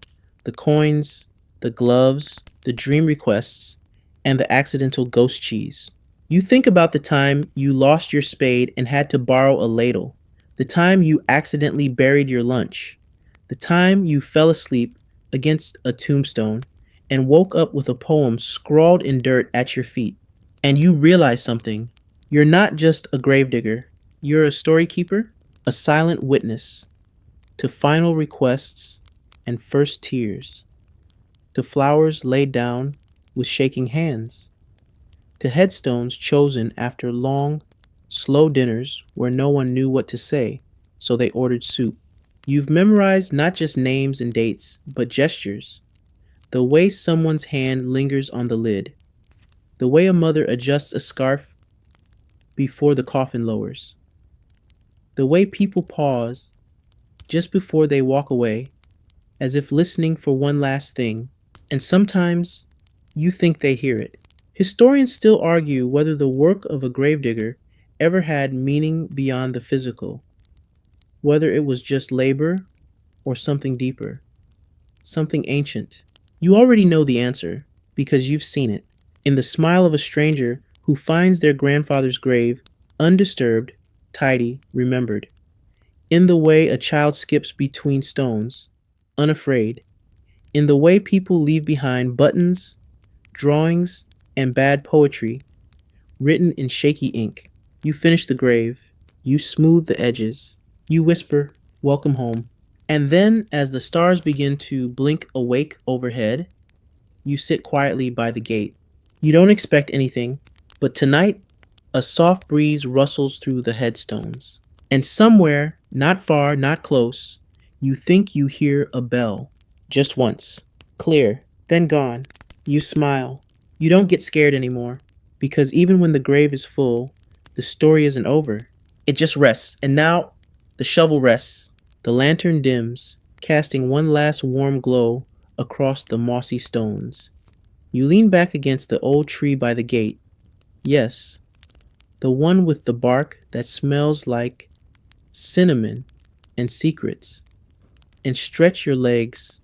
the coins, the gloves, the dream requests, and the accidental ghost cheese. You think about the time you lost your spade and had to borrow a ladle, the time you accidentally buried your lunch, the time you fell asleep against a tombstone and woke up with a poem scrawled in dirt at your feet. And you realize something. You're not just a gravedigger, you're a story keeper, a silent witness to final requests and first tears, to flowers laid down with shaking hands, to headstones chosen after long, slow dinners where no one knew what to say, so they ordered soup. You've memorized not just names and dates, but gestures, the way someone's hand lingers on the lid, the way a mother adjusts a scarf before the coffin lowers, the way people pause just before they walk away, as if listening for one last thing, and sometimes you think they hear it. Historians still argue whether the work of a gravedigger ever had meaning beyond the physical, whether it was just labor or something deeper. something ancient. You already know the answer because you've seen it in the smile of a stranger who finds their grandfather's grave undisturbed, tidy, remembered. In the way a child skips between stones, unafraid. In the way people leave behind buttons, drawings, and bad poetry written in shaky ink. You finish the grave. You smooth the edges. You whisper, "Welcome home." And then, as the stars begin to blink awake overhead, you sit quietly by the gate. You don't expect anything, but tonight, a soft breeze rustles through the headstones. And somewhere, not far, not close, you think you hear a bell. Just once. Clear, then gone. You smile. You don't get scared anymore, because even when the grave is full, the story isn't over. It just rests, and now the shovel rests. The lantern dims, casting one last warm glow across the mossy stones. You lean back against the old tree by the gate. Yes, the one with the bark that smells like cinnamon and secrets, and stretch your legs,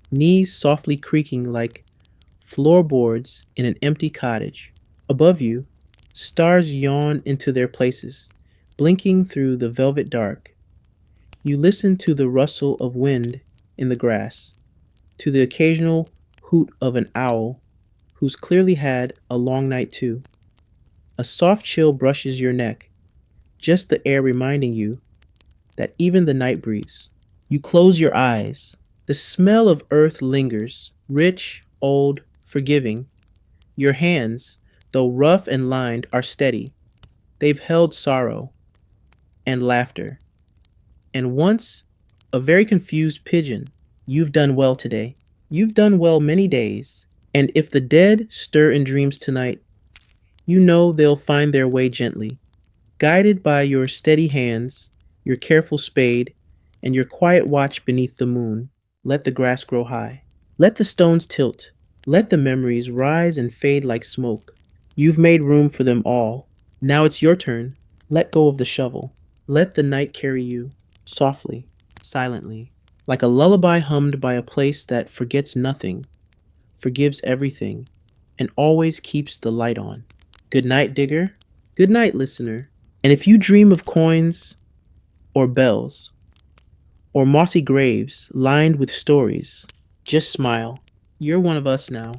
knees softly creaking like floorboards in an empty cottage. Above you, stars yawn into their places, blinking through the velvet dark. You listen to the rustle of wind in the grass, to the occasional hoot of an owl who's clearly had a long night too. A soft chill brushes your neck, just the air reminding you that even the night breeze. You close your eyes. The smell of earth lingers, rich, old, forgiving. Your hands, though rough and lined, are steady. They've held sorrow and laughter. And once, a very confused pigeon. You've done well today. You've done well many days. And if the dead stir in dreams tonight, you know they'll find their way gently, guided by your steady hands, your careful spade, and your quiet watch beneath the moon. Let the grass grow high. Let the stones tilt. Let the memories rise and fade like smoke. You've made room for them all. Now it's your turn. Let go of the shovel. Let the night carry you, softly, silently, like a lullaby hummed by a place that forgets nothing, forgives everything, and always keeps the light on. Good night, digger. Good night, listener. And if you dream of coins or bells or mossy graves lined with stories, just smile. You're one of us now.